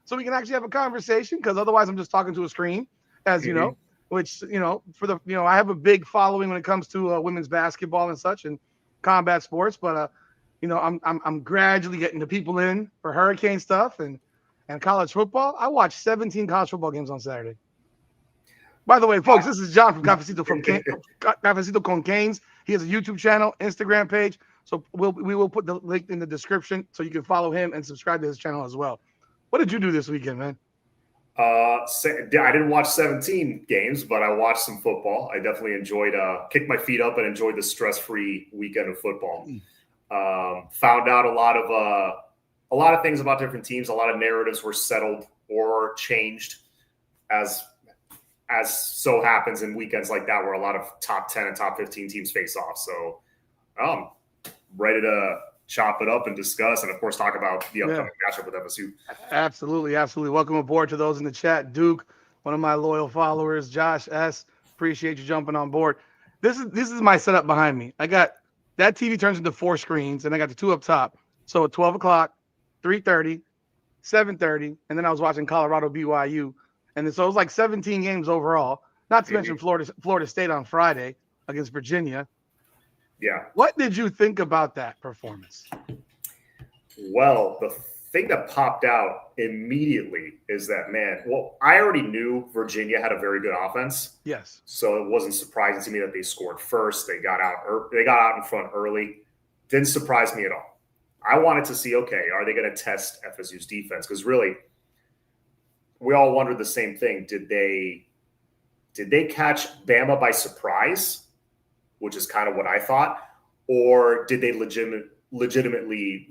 so we can actually have a conversation, because otherwise I'm just talking to a screen, as you know, which, I have a big following when it comes to women's basketball and such and combat sports. But, I'm gradually getting the people in for hurricane stuff and college football. I watched 17 college football games on Saturday. By the way, folks, this is John from Cafecito Cafecito con Canes. He has a YouTube channel, Instagram page. So we will put the link in the description so you can follow him and subscribe to his channel as well. What did you do this weekend, man? I didn't watch 17 games, but I watched some football. I definitely enjoyed, kicked my feet up and enjoyed the stress-free weekend of football. Found out a lot of things about different teams. A lot of narratives were settled or changed, as so happens in weekends like that, where a lot of top 10 and top 15 teams face off. So ready to chop it up and discuss, and of course talk about the upcoming matchup with FSU. Absolutely. Welcome aboard to those in the chat. Duke, one of my loyal followers. Josh S., appreciate you jumping on board. This is my setup behind me. I got that TV turns into 4 screens, and I got the 2 up top. So at 12 o'clock, 3:30, 7:30, and then I was watching Colorado BYU. And so it was like 17 games overall, not to mention Florida State on Friday against Virginia. Yeah. What did you think about that performance? Well, the thing that popped out immediely is that, I already knew Virginia had a very good offense. Yes. So it wasn't surprising to me that they scored first. They got out in front early. Didn't surprise me at all. I wanted to see, okay, are they going to test FSU's defense? Because really, we all wondered the same thing. Did they catch Bama by surprise, which is kind of what I thought, or did they legitimately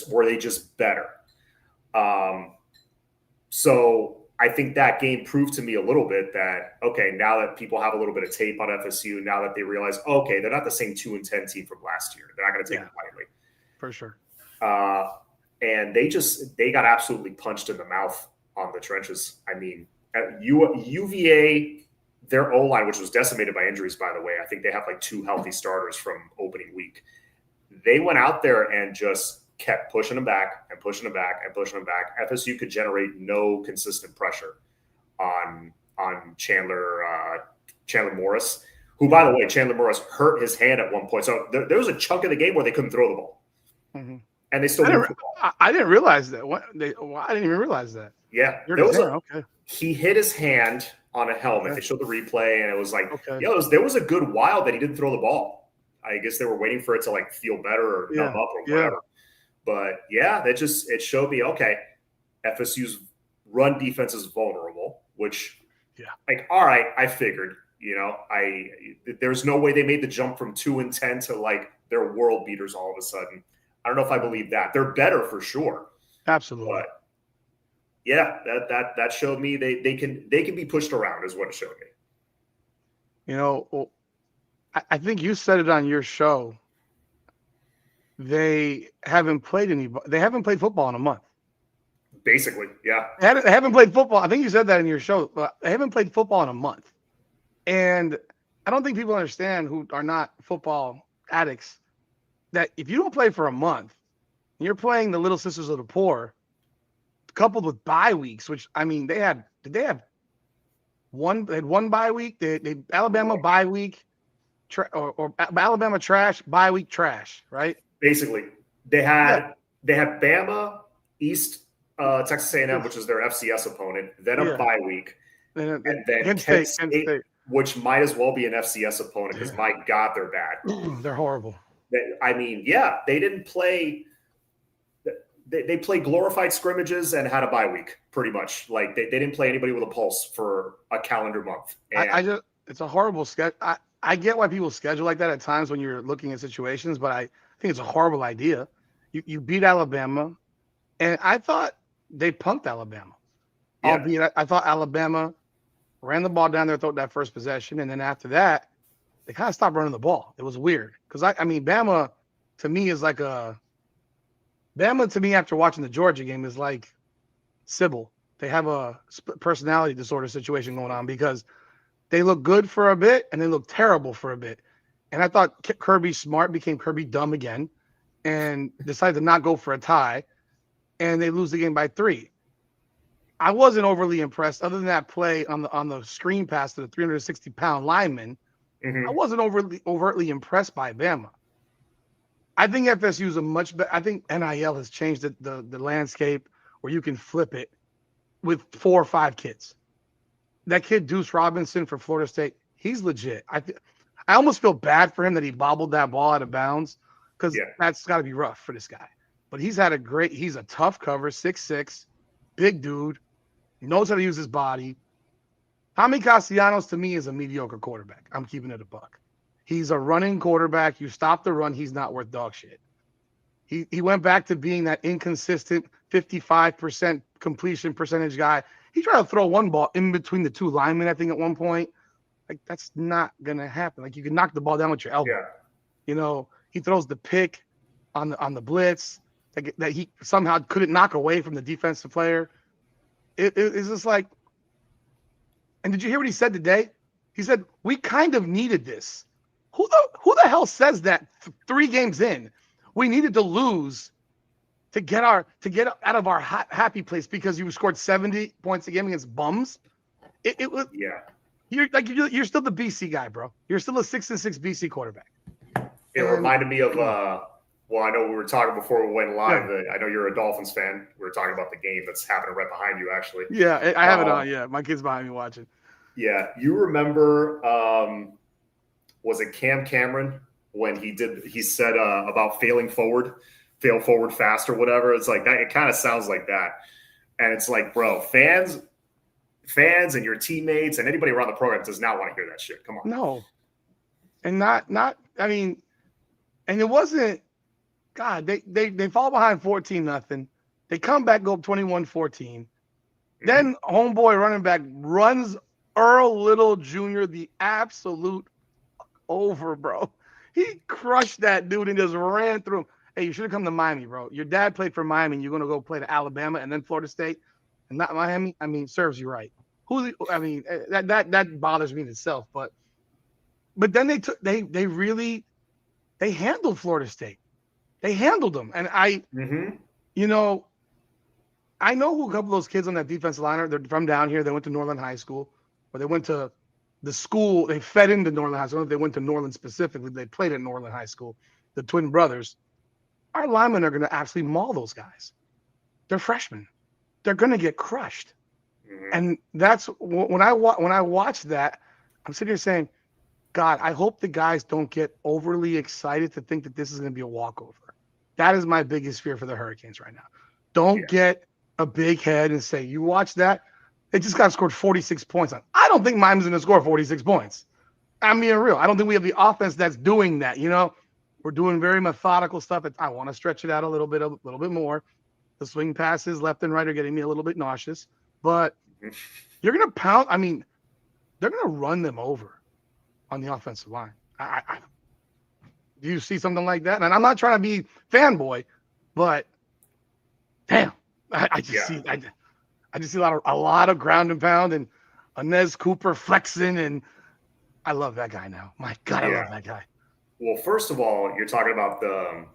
were they just better? So I think that game proved to me a little bit that, okay, now that people have a little bit of tape on FSU, now that they realize, okay, they're not the same 2-10 team from last year. They're not going to take it lightly. For sure. And they got absolutely punched in the mouth on the trenches. I mean, at UVA, their O-line, which was decimated by injuries, by the way, I think they have like 2 healthy starters from opening week. They went out there and just kept pushing them back and pushing them back and pushing them back. FSU could generate no consistent pressure on Chandler Morris, who, by the way, Chandler Morris hurt his hand at one point. So there was a chunk of the game where they couldn't throw the ball. Mm-hmm. And they still moved the ball. I didn't realize that. I didn't even realize that. Yeah. He hit his hand on a helmet. Okay. They showed the replay, and it was like, there was a good while that he didn't throw the ball. I guess they were waiting for it to like feel better or numb up or whatever. But it showed me, okay, FSU's run defense is vulnerable, which all right, I figured, there's no way they made the jump from 2-10 to like they're world beaters all of a sudden. I don't know if I believe that. They're better for sure. Absolutely. But that showed me they can be pushed around is what it showed me. I think you said it on your show. They haven't played football in a month. Basically, yeah. They haven't played football. I think you said that in your show. But they haven't played football in a month. And I don't think people understand, who are not football addicts, that if you don't play for a month, you're playing the Little Sisters of the Poor, coupled with bye weeks, which, I mean, they had one bye week. They Alabama bye week, or Alabama trash, bye week trash, right? Basically, they had Bama, East Texas A&M, which is their FCS opponent, then a bye week, and then Kent State, which might as well be an FCS opponent because my God, they're bad. They're horrible. I mean, they didn't play. They played glorified scrimmages and had a bye week, pretty much. Like they didn't play anybody with a pulse for a calendar month. And it's a horrible schedule. I get why people schedule like that at times when you're looking at situations, but I think it's a horrible idea. You beat Alabama, and I thought they punked Alabama. Yeah. Albeit I thought Alabama ran the ball down their throat that first possession, and then after that, they kind of stopped running the ball. It was weird because I mean, Bama to me is like Bama to me after watching the Georgia game is like Sybil. They have a personality disorder situation going on because they look good for a bit and they look terrible for a bit. And I thought Kirby Smart became Kirby dumb again and decided to not go for a tie, and they lose the game by 3. I wasn't overly impressed. Other than that play on the screen pass to the 360-pound lineman, I wasn't overtly impressed by Bama. I think FSU is a much better. I think NIL has changed the landscape where you can flip it with 4 or 5 kids. That kid Deuce Robinson for Florida State, he's legit. I almost feel bad for him that he bobbled that ball out of bounds because that's got to be rough for this guy. But he's a tough cover, 6'6", big dude. He knows how to use his body. Tommy Castellanos, to me, is a mediocre quarterback. I'm keeping it a buck. He's a running quarterback. You stop the run, he's not worth dog shit. He went back to being that inconsistent 55% completion percentage guy. He tried to throw one ball in between the 2 linemen, I think, at one point. Like, that's not going to happen. Like, you can knock the ball down with your elbow. Yeah. He throws the pick on the blitz that he somehow couldn't knock away from the defensive player. It's just like, and did you hear what he said today? He said, we kind of needed this. Who the hell says that 3 games in? We needed to lose to get out of our happy place because you scored 70 points a game against bums. It was you're still the BC guy, bro. You're still a 6-6 BC quarterback. It reminded me of well, I know we were talking before we went live. I know you're a Dolphins fan. We were talking about the game that's happening right behind you, actually. Yeah, I have it on. Yeah, my kid's behind me watching. Yeah, you remember? Was it Cam Cameron when he said about fail forward fast or whatever? It's like that. It kind of sounds like that, and it's like, bro, fans, and your teammates and anybody around the program does not want to hear that shit. Come on, no, and not. I mean, and it wasn't. God, they fall behind 14-0. They come back, go up 21-14. Then homeboy running back runs Earl Little Jr. the absolute over, bro. He crushed that dude and just ran through him. Hey, you should have come to Miami, bro. Your dad played for Miami, and you're going to go play to Alabama and then Florida State and not Miami. I mean, serves you right. That bothers me in itself. But then they handled Florida State. They handled them. And I know who a couple of those kids on that defensive line are. They're from down here. They went to Norland High School, or they went to the school. They fed into Norland High School. They went to Norland specifically. They played at Norland High School, the twin brothers. Our linemen are going to absolutely maul those guys. They're freshmen. They're going to get crushed. And that's when I watch that, I'm sitting here saying, God, I hope the guys don't get overly excited to think that this is going to be a walkover. That is my biggest fear for the Hurricanes right now. Don't get a big head and say, you watch that, they just got scored 46 points on. I don't think Miami's going to score 46 points. I'm being real. I don't think we have the offense that's doing that. We're doing very methodical stuff. I want to stretch it out a little bit more. The swing passes left and right are getting me a little bit nauseous. But you're going to pound. I mean, they're going to run them over on the offensive line. Do you see something like that? And I'm not trying to be fanboy, but damn, I just see a lot of ground and pound and Inez Cooper flexing, and I love that guy now. My God, I love that guy. Well, first of all, you're talking about the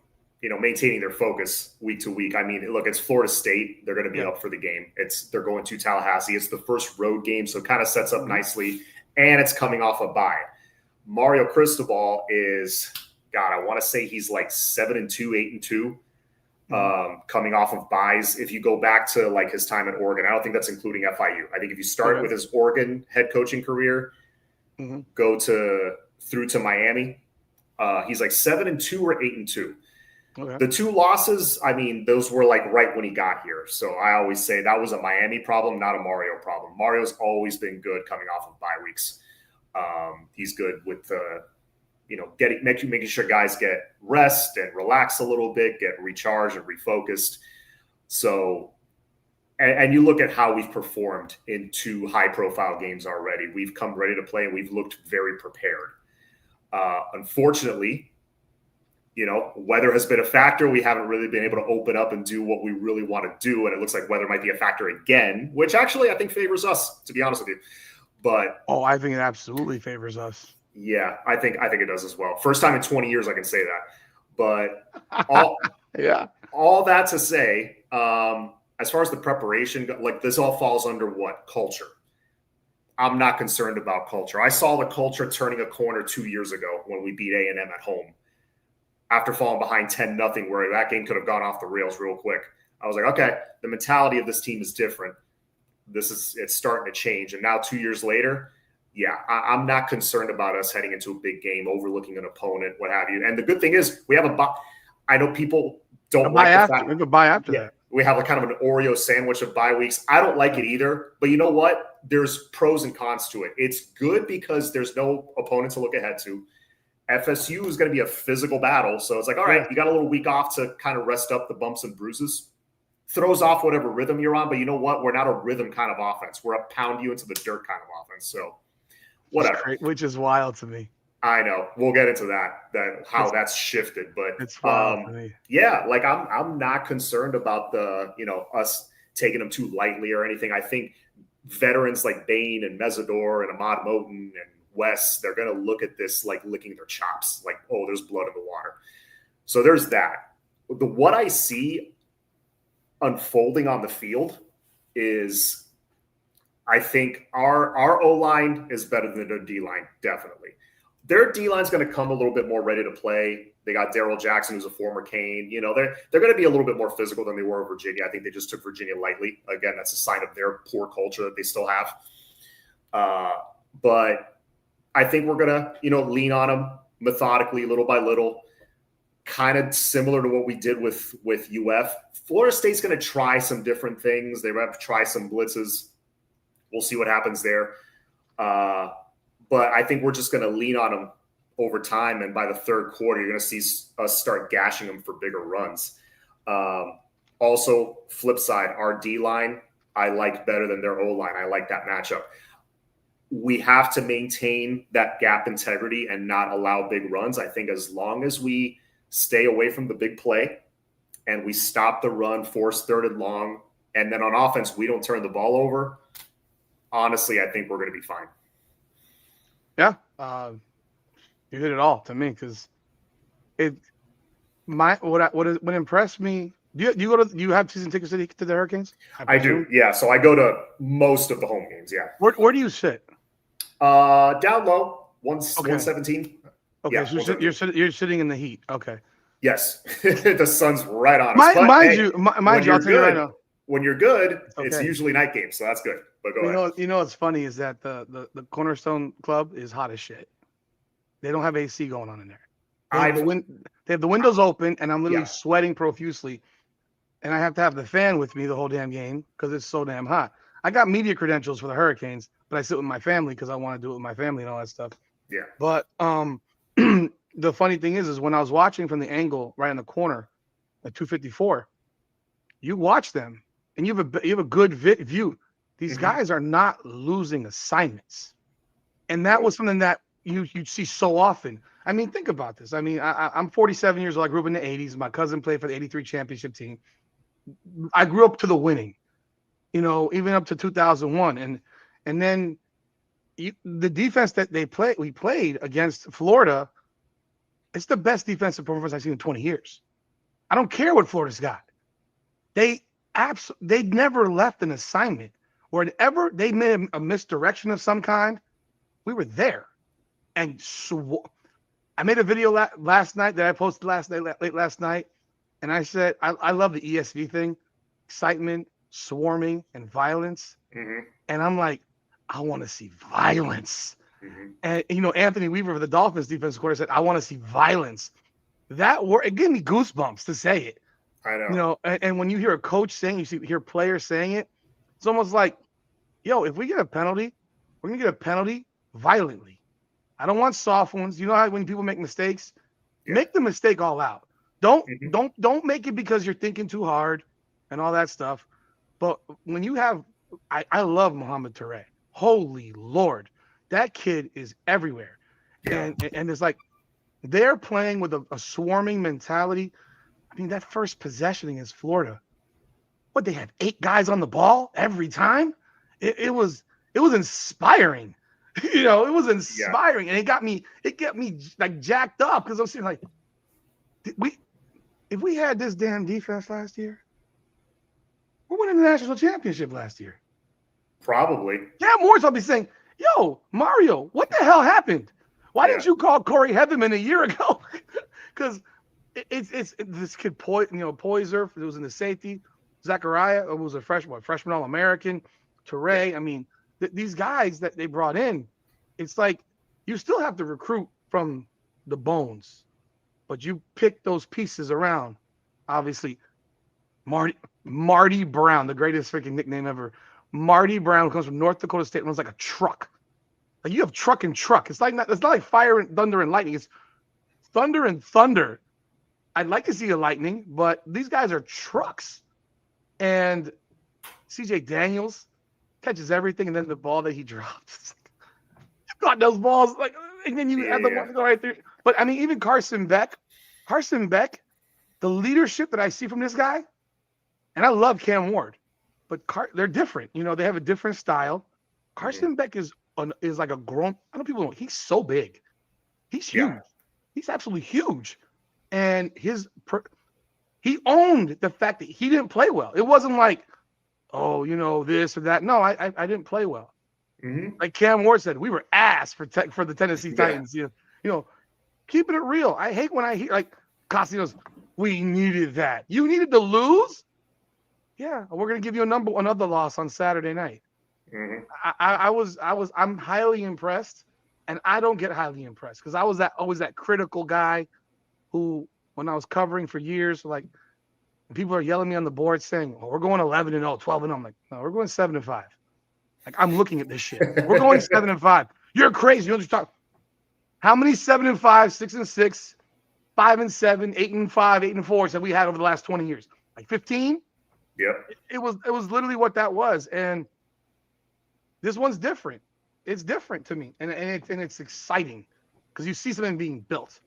maintaining their focus week to week. I mean, look, it's Florida State. They're going to be up for the game. They're going to Tallahassee. It's the first road game, so it kind of sets up nicely, and it's coming off a bye. Mario Cristobal is, God, I want to say he's like 7-2, 8-2, coming off of buys. If you go back to like his time at Oregon, I don't think that's including FIU. I think if you start with his Oregon head coaching career, go through to Miami, he's like 7-2 or 8-2. Okay. The 2 losses, I mean, those were like right when he got here. So I always say that was a Miami problem, not a Mario problem. Mario's always been good coming off of bye weeks. He's good with making sure guys get rest and relax a little bit, get recharged and refocused. So, and you look at how we've performed in 2 high-profile games already. We've come ready to play, and we've looked very prepared. Unfortunately, weather has been a factor. We haven't really been able to open up and do what we really want to do, and it looks like weather might be a factor again, which actually I think favors us, to be honest with you. But I think it absolutely favors us. Yeah, I think it does as well. First time in 20 years I can say that. But all that to say, as far as the preparation, like this all falls under what? Culture. I'm not concerned about culture. I saw the culture turning a corner 2 years ago when we beat A&M at home after falling behind 10-0, where that game could have gone off the rails real quick. I was like, okay, the mentality of this team is different. It's starting to change. And now 2 years later, yeah, I'm not concerned about us heading into a big game, overlooking an opponent, what have you. And the good thing is we have I know people don't like the fact. We have a bye after that. We have kind of an Oreo sandwich of bye weeks. I don't like it either. But you know what? There's pros and cons to it. It's good because there's no opponent to look ahead to. FSU is going to be a physical battle. So it's like, all right, you got a little week off to kind of rest up the bumps and bruises. Throws off whatever rhythm you're on. But you know what? We're not a rhythm kind of offense. We're a pound you into the dirt kind of offense. So whatever. Which is wild to me. I know. We'll get into how that's shifted, but it's wild to me. Yeah, like I'm not concerned about us taking them too lightly or anything. I think veterans like Bain and Mesidor and Ahmad Moten and Wes, they're going to look at this like licking their chops, like, oh, there's blood in the water. So there's that. What I see unfolding on the field is, I think our O-line is better than their D-line, definitely. Their D-line is going to come a little bit more ready to play. They got Darrell Jackson, who's a former Cane. They're going to be a little bit more physical than they were in Virginia. I think they just took Virginia lightly. Again, that's a sign of their poor culture that they still have. But I think we're going to, lean on them methodically, little by little, kind of similar to what we did with UF. Florida State's going to try some different things. They have to try some blitzes. We'll see what happens there. But I think we're just going to lean on them over time. And by the third quarter, you're going to see us start gashing them for bigger runs. Also, flip side, our D-line, I like better than their O-line. I like that matchup. We have to maintain that gap integrity and not allow big runs. I think as long as we stay away from the big play and we stop the run, force third and long, and then on offense, we don't turn the ball over, honestly, I think we're going to be fine. Yeah, you hit it all to me because what impressed me. Do you have season tickets to the Hurricanes? I do. Yeah, so I go to most of the home games. Yeah. Where do you sit? Down low, 117. Okay, yeah, so you're sitting in the heat. Okay. Yes, the sun's right on us. Mind you, I'll tell you right now. When you're good, it's usually night games, so that's good. But go ahead. You know what's funny is that the Cornerstone Club is hot as shit. They don't have AC going on in there. They have the windows open, and I'm literally sweating profusely, and I have to have the fan with me the whole damn game because it's so damn hot. I got media credentials for the Hurricanes, but I sit with my family because I want to do it with my family and all that stuff. Yeah. But the funny thing is when I was watching from the angle right in the corner at 254, you watch them. And you have a good view. These guys are not losing assignments, and that was something that you see so often. I mean, think about this. I mean, I'm 47 years old. I grew up in the 80s. My cousin played for the '83 championship team. I grew up to the winning, even up to 2001, and then the defense that we played against Florida. It's the best defensive performance I've seen in 20 years. I don't care what Florida's got. They never left an assignment. Whenever they made a misdirection of some kind, we were there. And so I made a video last night that I posted late last night, and I said I love the ESV thing, excitement, swarming, and violence. Mm-hmm. And I'm like, I want to see violence. Mm-hmm. And Anthony Weaver of the Dolphins defensive coordinator said, I want to see violence. That word, it gave me goosebumps to say it. I know. And when you hear a coach saying, hear players saying it, it's almost like, if we get a penalty, we're gonna get a penalty violently. I don't want soft ones. You know how when people make mistakes, make the mistake all out. Don't make it because you're thinking too hard and all that stuff. But when you have, I love Mohamed Touré. Holy Lord, that kid is everywhere. Yeah. And it's like they're playing with a swarming mentality. I mean, that first possession against Florida, they had 8 guys on the ball every time. It was inspiring. It was inspiring. And it got me like jacked up because I was sitting like, if we had this damn defense last year, We're winning the national championship last year. Probably. Cam Moore's probably saying, yo, Mario, what the hell happened? Why didn't you call Corey Heatherman a year ago? Because it's this kid, Poiser, who was in the safety, Zachariah, who was a freshman All-American, Teray. I mean, these guys that they brought in, it's like you still have to recruit from the bones, but you pick those pieces around. Obviously, Marty Brown, the greatest freaking nickname ever. Marty Brown comes from North Dakota State and runs like a truck. Like you have truck and truck. It's not like fire and thunder and lightning. It's thunder and thunder. I'd like to see a lightning, but these guys are trucks. And CJ Daniels catches everything, and then the ball that he drops. You got those balls, and then you have the one to go right through. But I mean, even Carson Beck, the leadership that I see from this guy, and I love Cam Ward, but they're different. They have a different style. Carson Beck is like a grown. I know people know he's so big. He's huge. Yeah. He's absolutely huge, and he owned the fact that he didn't play well. It wasn't like, oh, this or that. No, I didn't play well. Mm-hmm. Like Cam Ward said, we were ass for the Tennessee Titans. Keeping it real. I hate when I hear like Costin's. We needed that. You needed to lose. Yeah, we're gonna give you another loss on Saturday night. Mm-hmm. I'm highly impressed, and I don't get highly impressed because I was always that critical guy who, when I was covering for years, like people are yelling me on the board saying, "Oh, we're going 11-0, 12-0." I'm like, "No, we're going 7-5." Like I'm looking at this shit. We're going 7-5. You're crazy. You know what you're talking? How many 7-5, 6-6, 5-7, 8-5, 8-4 have we had over the last 20 years? Like 15? Yep. It was literally what that was, and this one's different. It's different to me, and it's exciting because you see something being built.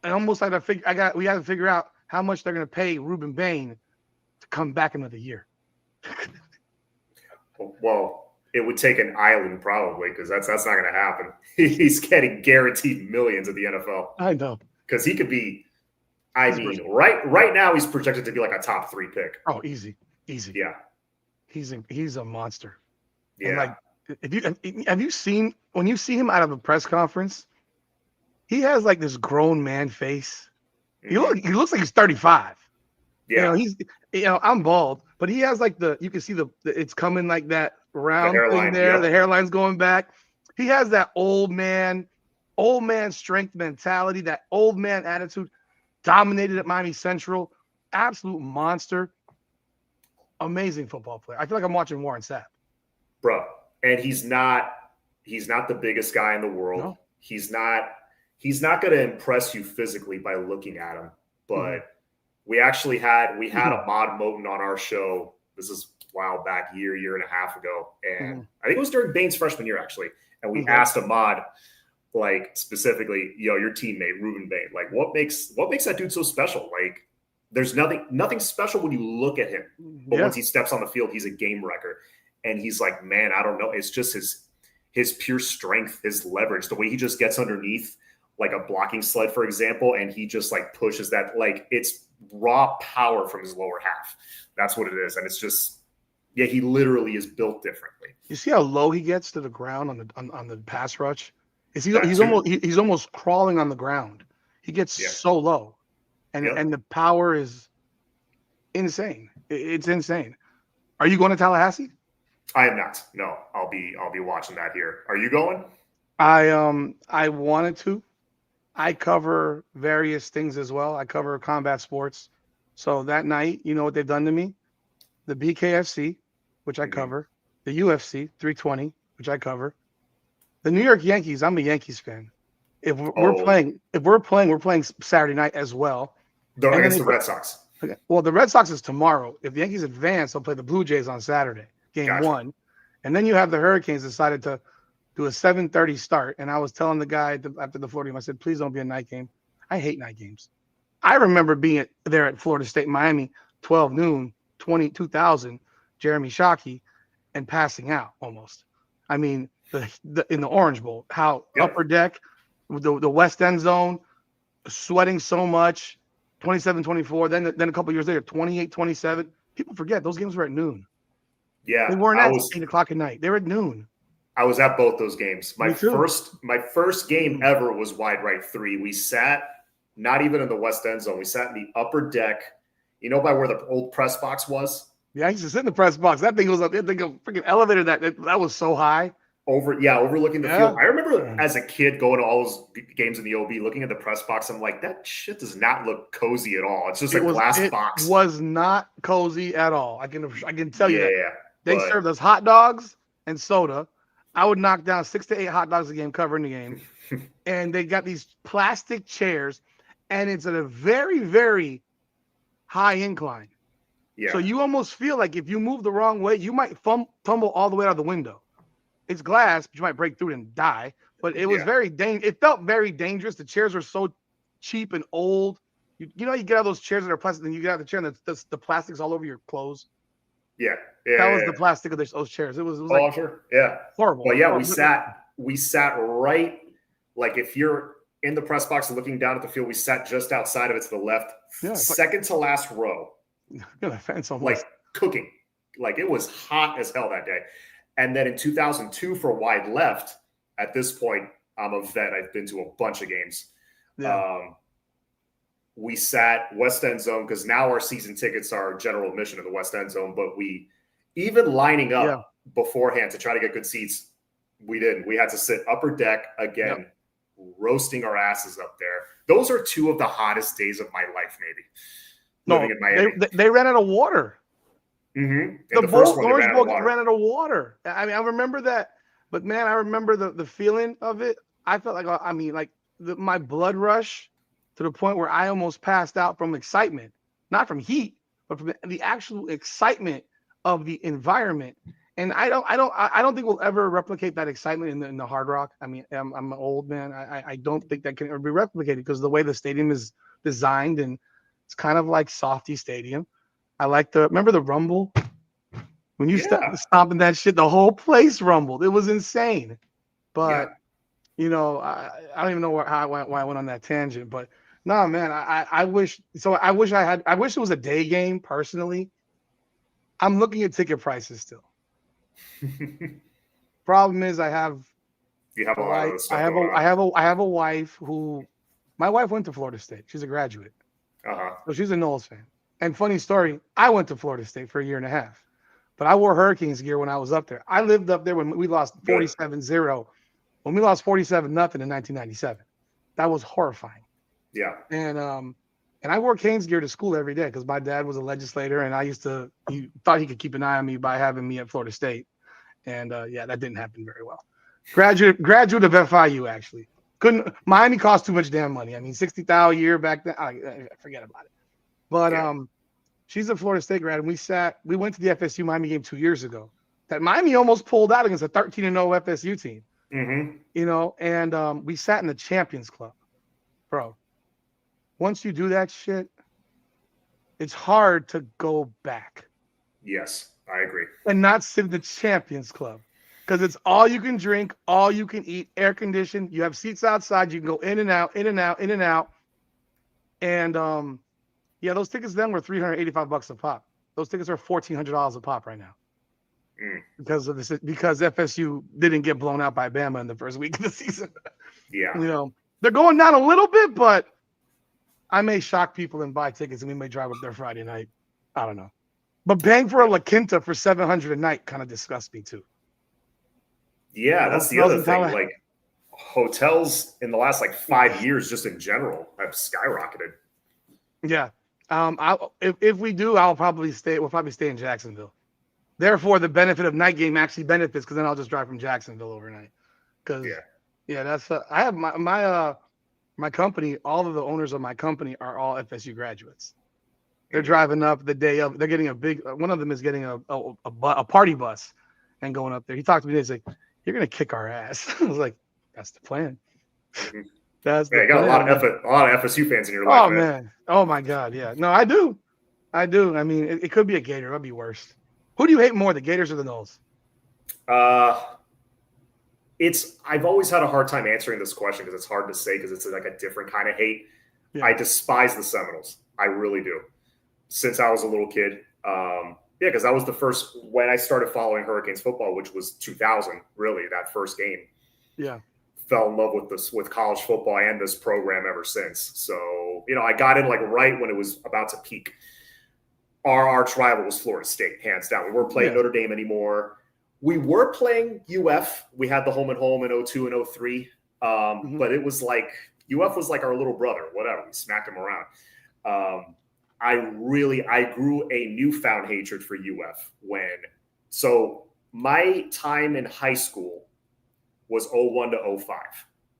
And almost like we got to figure out how much they're going to pay Ruben Bain to come back another year. Well, it would take an island probably because that's not going to happen. He's getting guaranteed millions at the NFL. I know because he could be. Right now he's projected to be like a top 3 pick. Oh, easy. Yeah, he's a monster. Yeah. And like, have you seen when you see him out of a press conference? He has like this grown man face. Mm-hmm. He looks like he's 35. Yeah, I'm bald, but he has like you can see it's coming like that round thing there. Yep. The hairline's going back. He has that old man strength mentality, that old man attitude. Dominated at Miami Central, absolute monster, amazing football player. I feel like I'm watching Warren Sapp, bro. And he's not the biggest guy in the world. No. He's not going to impress you physically by looking at him. But we had Ahmad Moten on our show. This is a while back, year and a half ago, and I think it was during Bain's freshman year actually. And we asked Ahmad, like specifically, your teammate Ruben Bain, like what makes that dude so special? Like, there's nothing special when you look at him, but once he steps on the field, he's a game wrecker. And he's like, man, I don't know. It's just his pure strength, his leverage, the way he just gets underneath like a blocking sled, for example, and he just like pushes that, like it's raw power from his lower half. That's what it is, and it's just. Yeah, he literally is built differently. You see how low he gets to the ground on the pass rush? He's almost crawling on the ground. He gets so low, and the power is insane. It's insane. Are you going to Tallahassee? I am not. No, I'll be watching that here. Are you going? I wanted to. I cover various things as well. I cover combat sports. So that night, you know what they've done to me? The BKFC, which I cover, the UFC 320, which I cover. The New York Yankees, I'm a Yankees fan. If we're playing Saturday night as well. Against the Red Sox. Okay. Well, the Red Sox is tomorrow. If the Yankees advance, they'll play the Blue Jays on Saturday, game 1. And then you have the Hurricanes decided to do a 7:30 start. And I was telling the guy after the Florida game, I said, please don't be a night game. I hate night games. I remember being there at Florida State, Miami, 12 noon, 2000, Jeremy Shockey, and passing out almost. I mean, in the Orange Bowl, how upper deck, the West End zone, sweating so much, 27-24. Then a couple years later, 28-27. People forget those games were at noon. Yeah, They weren't at 8 o'clock at night. They were at noon. I was at both those games. Me too. My first game ever was Wide Right 3. We sat not even in the West End zone. We sat in the upper deck, by where the old press box was. Yeah, I used to sit in the press box. That thing was up. That thing, a freaking elevator. That was so high. Overlooking the field. I remember as a kid going to all those games in the OB, looking at the press box. I'm like, that shit does not look cozy at all. It's just a glass box. It was not cozy at all. I can tell you that. Yeah, they served us hot dogs and soda. I would knock down 6 to 8 hot dogs a game covering the game. And they got these plastic chairs, and it's at a very, very high incline. Yeah. So you almost feel like if you move the wrong way, you might tumble all the way out of the window. It's glass, but you might break through it and die. But it was it felt very dangerous. The chairs were so cheap and old. You get out of those chairs that are plastic, and you get out of the chair, and the plastic's all over your clothes. Yeah. That was the plastic of those chairs. It was like sure. Yeah. Horrible. Well, yeah, we sat right, like if you're in the press box looking down at the field, we sat just outside of it to the left, second to last row. Like cooking. Like it was hot as hell that day. And then in 2002 for wide left, at this point, I'm a vet. I've been to a bunch of games. Yeah. We sat West End zone because now our season tickets are general admission to the West End zone. But we, even lining up beforehand to try to get good seats, we didn't. We had to sit upper deck again, roasting our asses up there. Those are two of the hottest days of my life, maybe. Living in Miami. They ran out of water. Mm-hmm. The Orange Bowl ran out of water. I mean, I remember that. But, man, I remember the feeling of it. I felt like, my blood rush to the point where I almost passed out from excitement. Not from heat, but from the actual excitement of the environment. And I don't think we'll ever replicate that excitement in the Hard Rock. I mean, I'm an old man. I don't think that can ever be replicated because the way the stadium is designed, and it's kind of like Softy Stadium. I like remember the rumble? When you stomping that shit, the whole place rumbled. It was insane. But, I don't even know why I went on that tangent. But, no, man, I wish it was a day game, personally. I'm looking at ticket prices still. Problem is, I have a lot of stuff I have a wife who, my wife went to Florida State. She's a graduate. So she's a Knowles fan. And funny story, I went to Florida State for a year and a half, but I wore Hurricanes gear when I was up there. I lived up there when we lost 47-0, when we lost 47-0 in 1997. That was horrifying. Yeah. And I wore Canes gear to school every day because my dad was a legislator, and he thought he could keep an eye on me by having me at Florida State. And that didn't happen very well. Graduate of FIU, actually. Miami cost too much damn money. I mean, $60,000 a year back then. I forget about it. But she's a Florida State grad, and we went to the FSU Miami game 2 years ago. That Miami almost pulled out against a 13-0 FSU team. Mm-hmm. And we sat in the Champions Club. Bro, once you do that shit, it's hard to go back. Yes, I agree. And not sit in the Champions Club. Because it's all you can drink, all you can eat, air conditioned. You have seats outside. You can go in and out, in and out, in and out. And those tickets then were $385 a pop. Those tickets are $1,400 a pop right now. Because FSU didn't get blown out by Bama in the first week of the season. Yeah. They're going down a little bit, but I may shock people and buy tickets, and we may drive up there Friday night. I don't know. But paying for a La Quinta for $700 a night kind of disgusts me too. Yeah, that's the other thing. Like hotels in the last 5 years, just in general, have skyrocketed. Yeah. If we do, we'll probably stay in Jacksonville. Therefore, the benefit of night game actually benefits because then I'll just drive from Jacksonville overnight. Because that's I have my company. All of the owners of my company are all FSU graduates. They're driving up the day of. They're getting one of them is getting a party bus and going up there. He talked to me. He's like, "You're gonna kick our ass." I was like, "That's the plan." You got a lot of FSU fans in your life. Oh man. Oh my God. Yeah. No, I do. I mean, it could be a Gator. That'd be worse. Who do you hate more, the Gators or the Noles? I've always had a hard time answering this question because it's hard to say because it's like a different kind of hate. Yeah. I despise the Seminoles. I really do. Since I was a little kid, Yeah, because that was the first when I started following Hurricanes football, which was 2000. Really, that first game. Yeah. Fell in love with college football and this program ever since. So I got in like right when it was about to peak. Our arch rival was Florida State, hands down. We weren't playing Notre Dame anymore. We were playing UF. We had the home and home in 02 and 03. But it was like UF was like our little brother, whatever. We smacked him around. I grew a newfound hatred for UF so my time in high school was 01 to 05.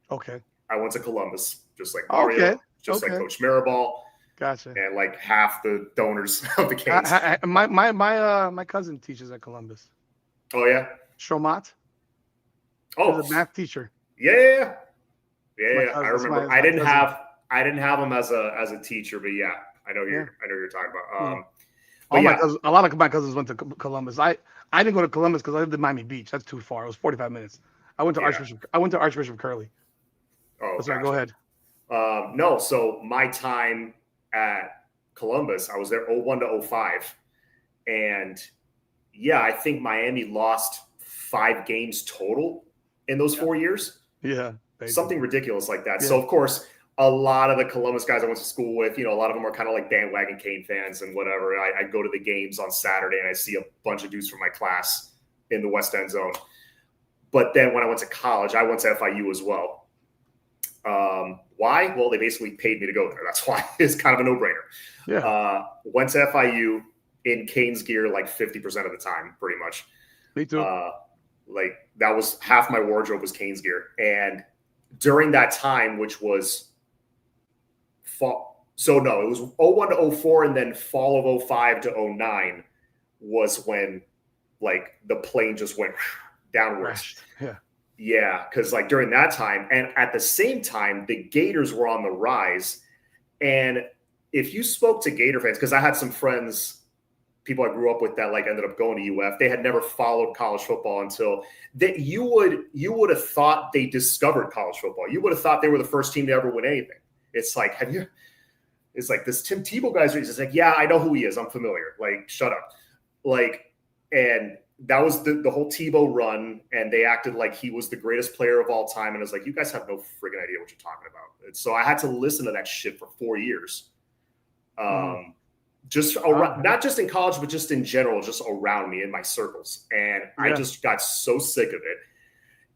Okay. I went to Columbus, just like Mario, like Coach Mirabal. Gotcha. And like half the donors of the Canes. My cousin teaches at Columbus. Oh yeah. Shomat. Oh, he's a math teacher. Yeah. I remember. I didn't have him as a teacher, but yeah, I know you're talking about. A lot of my cousins went to Columbus. I didn't go to Columbus because I lived in Miami Beach. That's too far. It was 45 minutes. I went to Archbishop Curley. Oh, sorry. Go ahead. No, so my time at Columbus, I was there 01 to 05, and I think Miami lost 5 games total in those 4 years. Yeah, something ridiculous like that. Yeah. So of course, a lot of the Columbus guys I went to school with, a lot of them are kind of like bandwagon Cane fans and whatever. I go to the games on Saturday and I see a bunch of dudes from my class in the West End zone. But then when I went to college, I went to FIU as well. Why? Well, they basically paid me to go there. That's why. It's kind of a no-brainer. Yeah. Went to FIU in Canes gear like 50% of the time, pretty much. Me too. Like that was half my wardrobe was Canes gear. And during that time, which was fall. So no, it was 01 to 04 and then fall of 05 to 09 was when like the plane just went downwards. Yeah. Yeah, because like during that time, and at the same time, the Gators were on the rise. And if you spoke to Gator fans, because I had some friends, people I grew up with that like ended up going to UF, they had never followed college football until that you would have thought they discovered college football. You would have thought they were the first team to ever win anything. It's like, it's like this Tim Tebow guy's just like, yeah, I know who he is. I'm familiar. Like, shut up. Like, and that was the whole Tebow run, and they acted like he was the greatest player of all time. And I was like, you guys have no friggin' idea what you're talking about. And so I had to listen to that shit for 4 years. Just around, not just in college, but just in general, just around me in my circles. And I just got so sick of it.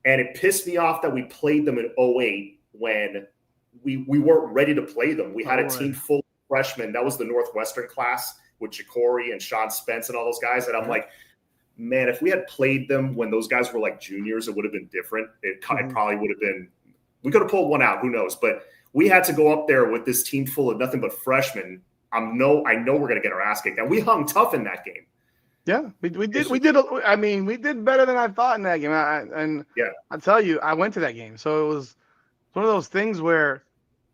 And it pissed me off that we played them in 08 when we weren't ready to play them. We had a team full of freshmen. That was the Northwestern class with Jacory and Sean Spence and all those guys. And I'm like, man, if we had played them when those guys were like juniors, it would have been different. It probably would have been – we could have pulled one out. Who knows? But we had to go up there with this team full of nothing but freshmen. I know we're going to get our ass kicked. And we hung tough in that game. Yeah, we did. We did better than I thought in that game. I tell you, I went to that game. So it was one of those things where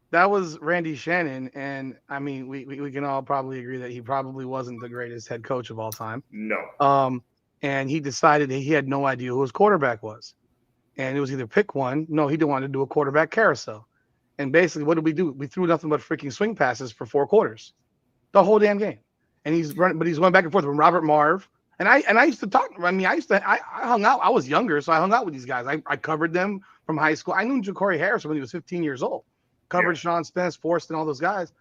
that was Randy Shannon. And, I mean, we can all probably agree that he probably wasn't the greatest head coach of all time. No. And he decided that he had no idea who his quarterback was. And it was either pick one. No, he didn't want to do a quarterback carousel. And basically, what did we do? We threw nothing but freaking swing passes for 4 quarters. The whole damn game. And he's going back and forth with Robert Marv. And I used to talk. I hung out. I was younger, so I hung out with these guys. I covered them from high school. I knew Jacory Harris when he was 15 years old. Covered Sean Spence, Forrest, and all those guys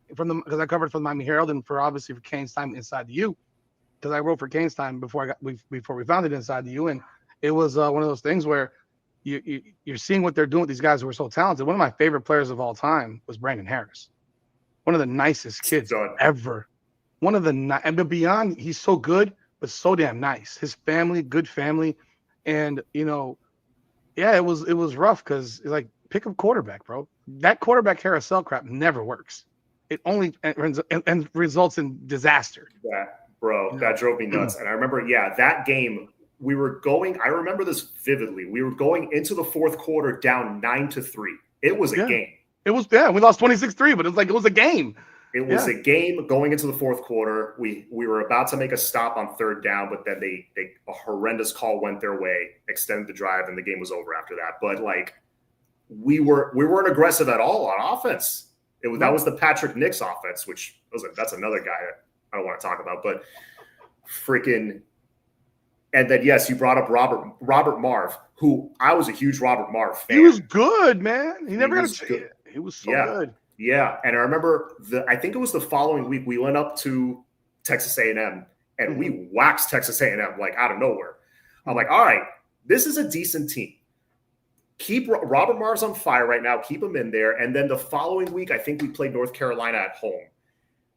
because I covered for the Miami Herald and for Canes time Inside the U. Because I wrote for Canes time before we founded Inside the U, and it was one of those things where you're seeing what they're doing with these guys who are so talented. One of my favorite players of all time was Brandon Harris, one of the nicest kids ever. One of the and beyond, he's so good, but so damn nice. His family, good family, and it was rough because like pick a quarterback, bro. That quarterback carousel crap never works. It only and results in disaster. Yeah. Bro, that drove me nuts. And I remember, that game, I remember this vividly. We were going into the fourth quarter down 9-3. It was a game. It was, we lost 26-3, but it was a game. It was a game going into the fourth quarter. We were about to make a stop on third down, but then a horrendous call went their way, extended the drive, and the game was over after that. But like we weren't aggressive at all on offense. That was the Patrick Nix offense, which that's another guy that I don't want to talk about, but freaking. And then, yes, you brought up Robert Marv, who I was a huge Robert Marv fan. He was good, man. He never got a chance. He was so good. Yeah, and I remember I think it was the following week we went up to Texas A&M and we waxed Texas A&M like out of nowhere. I'm like, all right, this is a decent team. Keep Robert Marv's on fire right now. Keep him in there. And then the following week, I think we played North Carolina at home.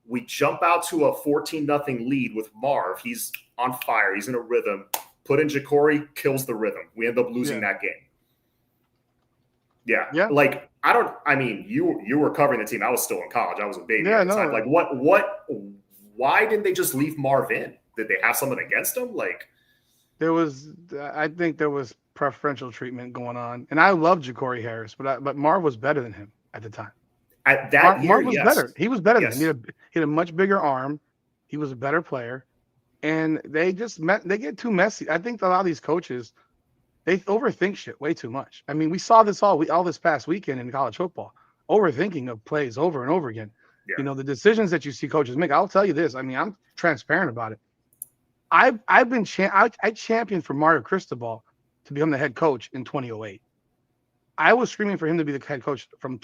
We jump out to a 14-0 lead with Marv. He's on fire. He's in a rhythm. Put in Ja'Cory, kills the rhythm. We end up losing that game. Yeah. Like, you were covering the team. I was still in college. I was a baby at the time. Like, why didn't they just leave Marv in? Did they have something against him? Like, I think there was preferential treatment going on. And I love Ja'Cory Harris, but Marv was better than him at the time. At that year, Marv was better. He was better than him. He had a much bigger arm. He was a better player. And they get too messy. I think a lot of these coaches, they overthink shit way too much. I mean, we saw this all this past weekend in college football. Overthinking of plays over and over again. Yeah. You know, the decisions that you see coaches make. I'll tell you this. I mean, I'm transparent about it. I championed for Mario Cristobal to become the head coach in 2008. I was screaming for him to be the head coach from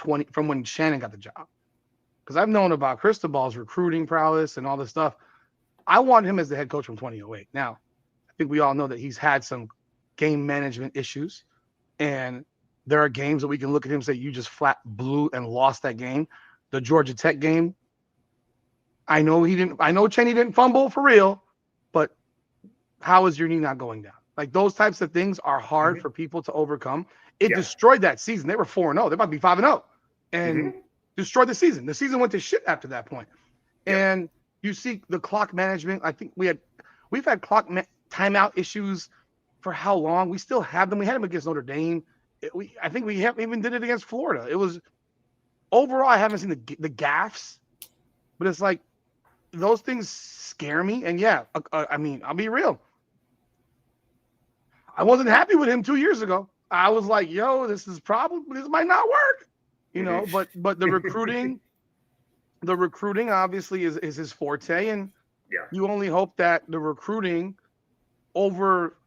when Shannon got the job, because I've known about Cristobal's recruiting prowess and all this stuff. I want him as the head coach from 2008. Now, I think we all know that he's had some game management issues, and there are games that we can look at him and say, you just flat blew and lost that game. The Georgia Tech game, I know Cheney didn't fumble for real, but how is your knee not going down? Like, those types of things are hard for people to overcome. It destroyed that season. They were 4-0. They about to be 5-0 and destroyed the season. The season went to shit after that point. And you see the clock management. I think we've had timeout issues for how long? We still have them. We had them against Notre Dame. I think we even did it against Florida. It was overall, I haven't seen the gaffes, but it's like those things scare me. And I mean, I'll be real. I wasn't happy with him 2 years ago. I was like, yo, this might not work, you know, but the recruiting obviously is his forte. And you only hope that the recruiting over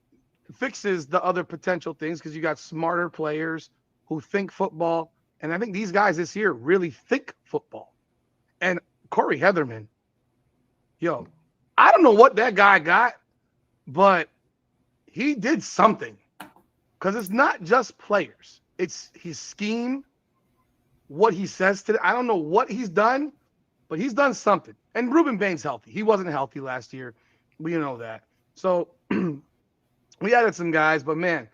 fixes the other potential things, because you got smarter players who think football. And I think these guys this year really think football. And Corey Heatherman, yo, I don't know what that guy got, but he did something. Because it's not just players. It's his scheme, what he says today. I don't know what he's done, but he's done something. And Ruben Bain's healthy. He wasn't healthy last year. We know that. So we added some guys, but man,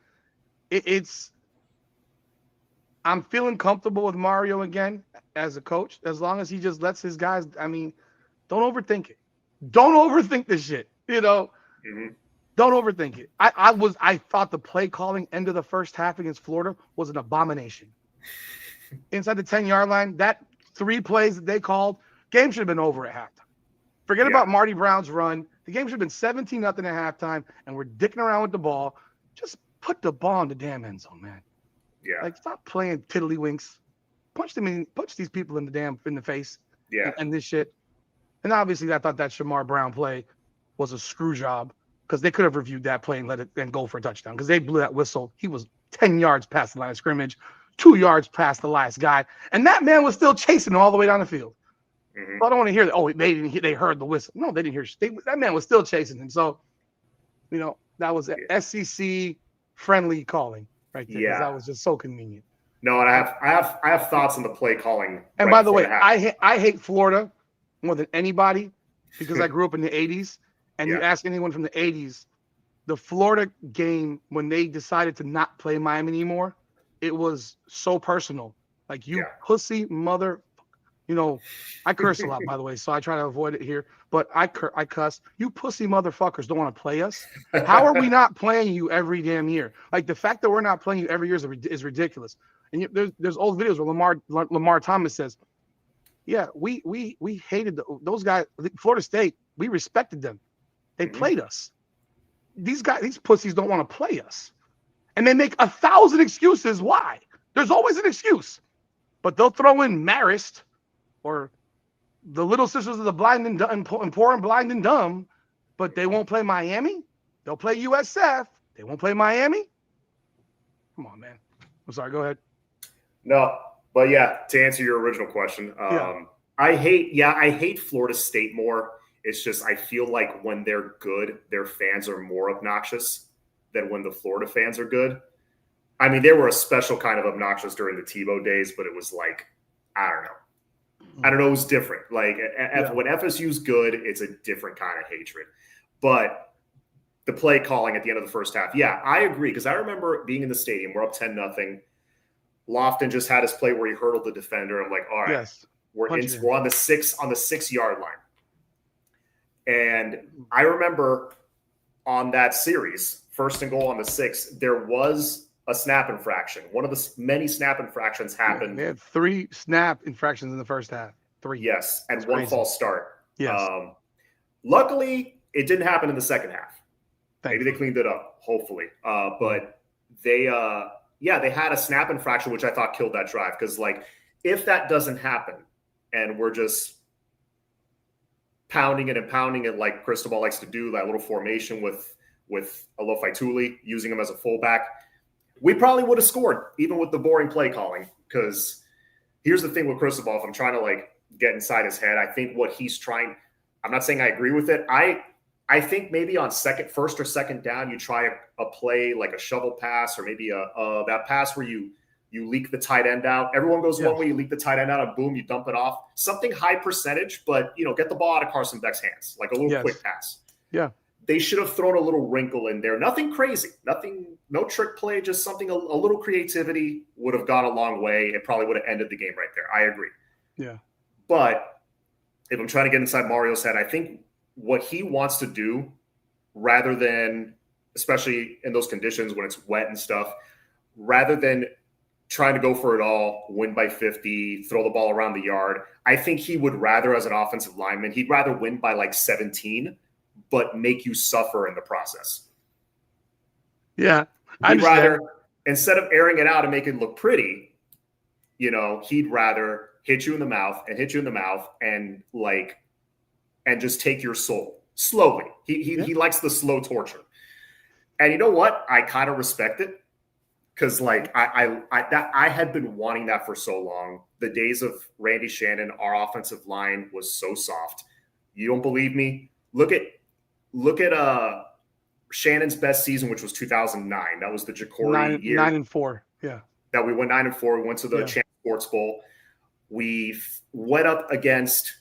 I'm feeling comfortable with Mario again as a coach, as long as he just lets his guys, I mean, don't overthink it. Don't overthink this shit, you know? Don't overthink it. I thought the play calling end of the first half against Florida was an abomination. Inside the 10-yard line, that 3 plays that they called, game should have been over at halftime. Forget about Marty Brown's run. The game should have been 17-0 at halftime, and we're dicking around with the ball. Just put the ball in the damn end zone, man. Yeah. Like, stop playing tiddlywinks. Punch these people in the face. Yeah. And this shit. And obviously, I thought that Shamar Brown play was a screw job, because they could have reviewed that play and let it and go for a touchdown, because they blew that whistle. He was 10 yards past the line of scrimmage, 2 yards past the last guy, and that man was still chasing him all the way down the field. So I don't want to hear that. Oh, they heard the whistle. No, they didn't hear. That man was still chasing him. So, you know, that was SEC friendly calling right there. Yeah, that was just so convenient. No, and I have thoughts on the play calling. And by the way, I hate Florida more than anybody, because I grew up in the 80s. And you ask anyone from the 80s, the Florida game, when they decided to not play Miami anymore, it was so personal. Like, you pussy mother, you know, I curse a lot, by the way, so I try to avoid it here. But I cuss. You pussy motherfuckers don't want to play us. How are we not playing you every damn year? Like, the fact that we're not playing you every year is ridiculous. And there's old videos where Lamar Thomas says, yeah, we hated those guys. Florida State, we respected them. They played us. These pussies don't want to play us. And they make 1,000 excuses why. There's always an excuse. But they'll throw in Marist or the little sisters of the blind and poor and blind and dumb, but they won't play Miami. They'll play USF. They won't play Miami. Come on, man. I'm sorry. Go ahead. No, but yeah, to answer your original question, I hate Florida State more. It's just I feel like when they're good, their fans are more obnoxious than when the Florida fans are good. I mean, they were a special kind of obnoxious during the Tebow days, but it was like, I don't know. It was different. Like when FSU's good, it's a different kind of hatred. But the play calling at the end of the first half, yeah, I agree. Because I remember being in the stadium, we're up 10-0. Lofton just had his play where he hurdled the defender. I'm like, all right, we're on the 6-yard line. And I remember on that series, 1st and goal on the 6, there was a snap infraction. One of the many snap infractions happened. They had 3 snap infractions in the first half. 3. Yes, and 1 false start. Yes. Luckily, it didn't happen in the second half. Maybe they cleaned it up, hopefully. But they had a snap infraction, which I thought killed that drive. Because, like, if that doesn't happen and we're just pounding it like Cristobal likes to do, that little formation with Alofi Tuli, using him as a fullback, we probably would have scored, even with the boring play calling. Because here's the thing with Cristobal, if I'm trying to, like, get inside his head, I think what he's trying – I'm not saying I agree with it. I think maybe on first or second down, you try a play like a shovel pass, or maybe that pass where you leak the tight end out. Everyone goes one way, you leak the tight end out, and boom, you dump it off. Something high percentage, but get the ball out of Carson Beck's hands, like a little quick pass. Yeah. They should have thrown a little wrinkle in there. Nothing crazy, no trick play, just something, a little creativity would have gone a long way. It probably would have ended the game right there. I agree. Yeah. But if I'm trying to get inside Mario's head, I think what he wants to do, rather than, especially in those conditions when it's wet and stuff, rather than trying to go for it all, win by 50, throw the ball around the yard, I think he would rather, as an offensive lineman, he'd rather win by like 17, but make you suffer in the process. Yeah. He'd rather, instead of airing it out and making it look pretty, he'd rather hit you in the mouth and just take your soul slowly. He likes the slow torture. And you know what? I kind of respect it. Because I had been wanting that for so long. The days of Randy Shannon, our offensive line was so soft. You don't believe me? Look at Shannon's best season, which was 2009. That was the Jacory year. 9-4. Yeah. That we went 9-4. We went to the Champ Sports Bowl. We went up against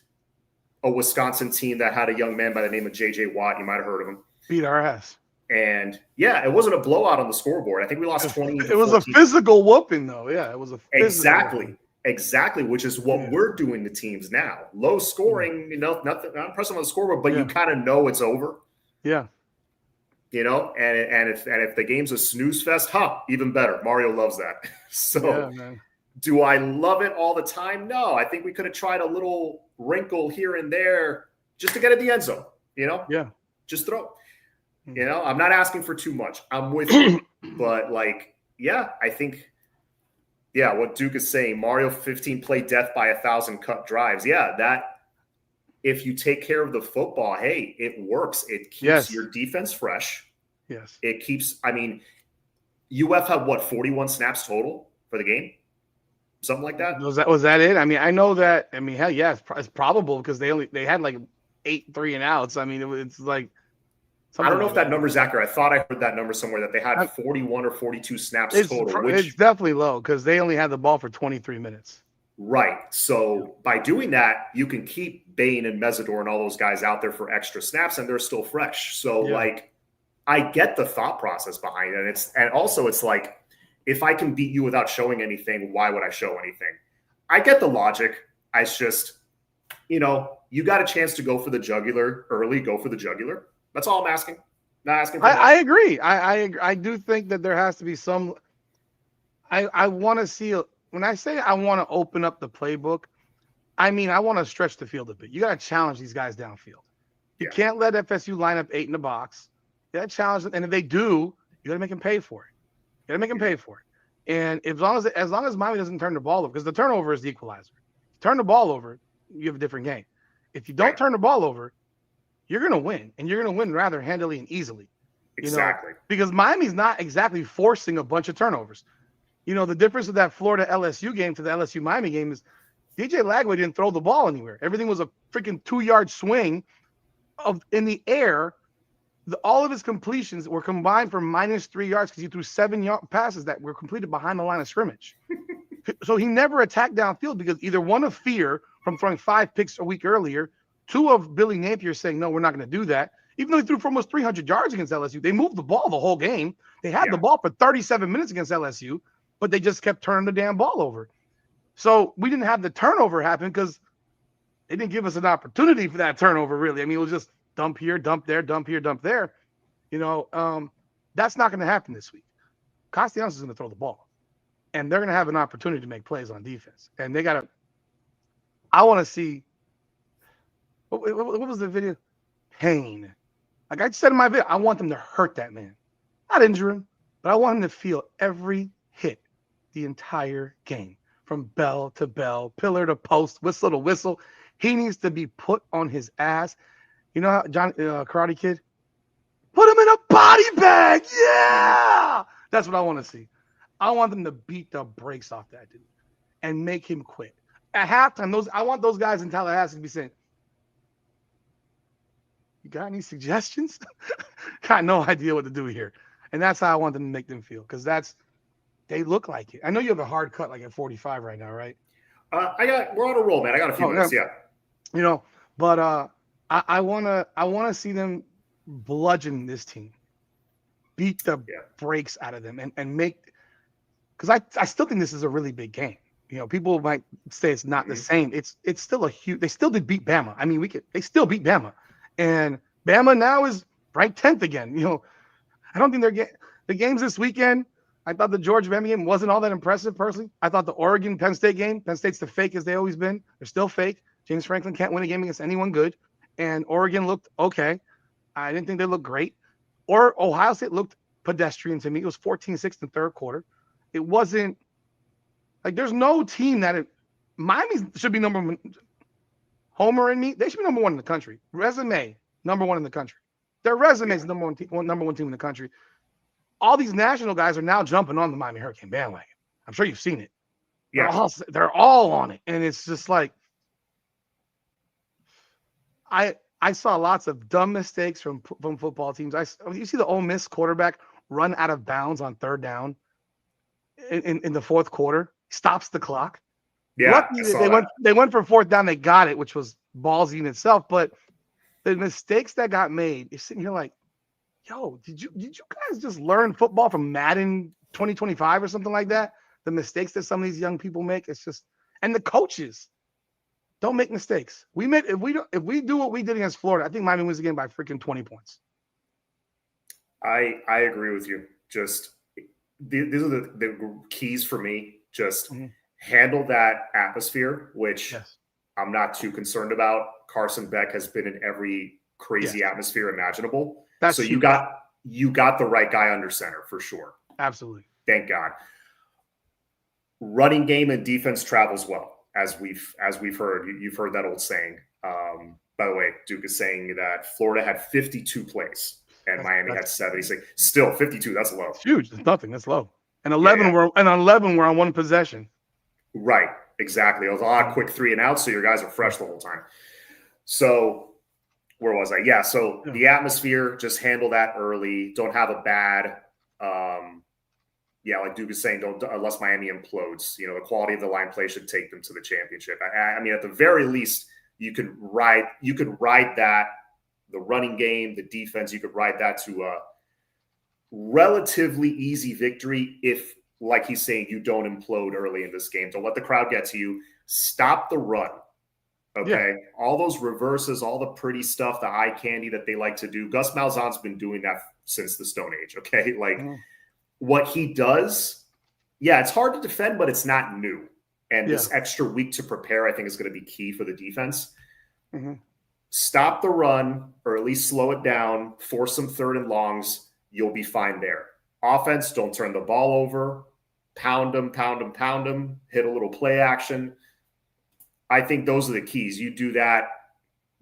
a Wisconsin team that had a young man by the name of J.J. Watt. You might have heard of him. Beat our ass. And yeah, it wasn't a blowout on the scoreboard. I think we lost 20. It was a physical whooping, though. Yeah, it was a physical exactly, which is what we're doing to teams now. Low scoring, nothing, not impressive on the scoreboard, but you kind of know it's over. Yeah. And if the game's a snooze fest, even better. Mario loves that. So, do I love it all the time? No, I think we could have tried a little wrinkle here and there just to get at the end zone. Yeah. Just throw. I'm not asking for too much. I'm with you. But, I think, what Duke is saying, Mario 15 play death by 1,000 cut drives. Yeah, that if you take care of the football, hey, it works. It keeps your defense fresh. Yes. It keeps, UF had 41 snaps total for the game? Something like that? Was that it? I know that. Hell yeah, it's probable because they had like 8 3-and-outs. It's like, I don't know if that number's accurate. I thought I heard that number somewhere that they had 41 or 42 snaps total. It's definitely low because they only had the ball for 23 minutes. Right. So by doing that, you can keep Bain and Mesidor and all those guys out there for extra snaps, and they're still fresh. So I get the thought process behind it. And also it's like, if I can beat you without showing anything, why would I show anything? I get the logic. It's just, you got a chance to go for the jugular early, go for the jugular. That's all I'm asking. Not asking for I agree. I do think that there has to be some. I want to see. When I say I want to open up the playbook, I want to stretch the field a bit. You got to challenge these guys downfield. You can't let FSU line up 8 in the box. You got to challenge them, and if they do, you got to make them pay for it. And as long as Miami doesn't turn the ball over, because the turnover is the equalizer. Turn the ball over, you have a different game. If you don't turn the ball over, you're going to win, and you're going to win rather handily and easily. Exactly. Because Miami's not exactly forcing a bunch of turnovers. The difference of that Florida LSU game to the LSU Miami game is DJ Lagway didn't throw the ball anywhere. Everything was a freaking 2-yard swing in the air. All of his completions were combined for -3 yards because he threw 7 passes that were completed behind the line of scrimmage. So he never attacked downfield because either one of fear from throwing 5 picks a week earlier, 2 of Billy Napier saying, no, we're not going to do that. Even though he threw for almost 300 yards against LSU, they moved the ball the whole game. They had the ball for 37 minutes against LSU, but they just kept turning the damn ball over. So we didn't have the turnover happen because they didn't give us an opportunity for that turnover, really. I mean, it was just dump here, dump there, dump here, dump there. That's not going to happen this week. Castellanos is going to throw the ball, and they're going to have an opportunity to make plays on defense. And they got to – I want to see – what was the video? Pain. Like I said in my video, I want them to hurt that man. Not injure him, but I want him to feel every hit the entire game. From bell to bell, pillar to post, whistle to whistle. He needs to be put on his ass. You know how Karate Kid? Put him in a body bag. Yeah. That's what I want to see. I want them to beat the brakes off that dude and make him quit. At halftime, I want those guys in Tallahassee to be saying, you got any suggestions? Got no idea what to do here. And that's how I want them to make them feel, because they look like it. I know you have a hard cut like at 45 right now, right? We're on a roll, man. I got a few minutes, yeah. But I wanna see them bludgeon this team, beat the brakes out of them, and make, because I still think this is a really big game. People might say it's not the same. It's still a huge. They still did beat Bama. I mean, they still beat Bama, and Bama now is ranked 10th again. I don't think they're getting the games this weekend. I thought the Georgia-Bama game wasn't all that impressive, personally. I thought the Oregon-Penn State game, Penn State's the fake as they always been. They're still fake. James Franklin can't win a game against anyone good. And Oregon looked okay. I didn't think they looked great. Or Ohio State looked pedestrian to me. It was 14-6 in the third quarter. It wasn't like there's no team Miami should be number one. Homer and me, they should be number one in the country. Resume, number one in the country. Their resume is number one team in the country. All these national guys are now jumping on the Miami Hurricane bandwagon. I'm sure you've seen it. Yeah. They're all on it. And it's just like, I saw lots of dumb mistakes from football teams. You see the Ole Miss quarterback run out of bounds on third down in the fourth quarter, stops the clock. Yeah, they went for fourth down. They got it, which was ballsy in itself. But the mistakes that got made, you're sitting here like, yo, did you guys just learn football from Madden 2025 or something like that? The mistakes that some of these young people make, it's just, and the coaches don't make mistakes. If we do what we did against Florida, I think Miami wins the game by freaking 20 points. I agree with you. Just these are the keys for me. Just handle that atmosphere, which I'm not too concerned about. Carson Beck has been in every crazy atmosphere imaginable. That's so huge. you got the right guy under center for sure. Absolutely. Thank God. Running game and defense travels well, as we've heard. You've heard that old saying. By the way, Duke is saying that Florida had 52 plays and Miami had 76. Still 52. That's low. It's huge. It's nothing. That's low. And 11 were on one possession. Right. Exactly. It was a lot of quick 3 and out, so your guys are fresh the whole time. So where was I? Yeah. So the atmosphere, just handle that early. Don't have a bad, like Duke is saying, don't, unless Miami implodes. The quality of the line play should take them to the championship. I mean, at the very least, you could ride that, the running game, the defense. You could ride that to a relatively easy victory if, like he's saying, you don't implode early in this game. Don't let the crowd get to you. Stop the run. Okay. Yeah. All those reverses, all the pretty stuff, the eye candy that they like to do. Gus Malzahn's been doing that since the Stone Age. Okay. What he does, it's hard to defend, but it's not new. And this extra week to prepare, I think, is going to be key for the defense. Stop the run, or at least slow it down, force some third and longs. You'll be fine there. Offense, don't turn the ball over. Pound them, hit a little play action. I think those are the keys. You do that,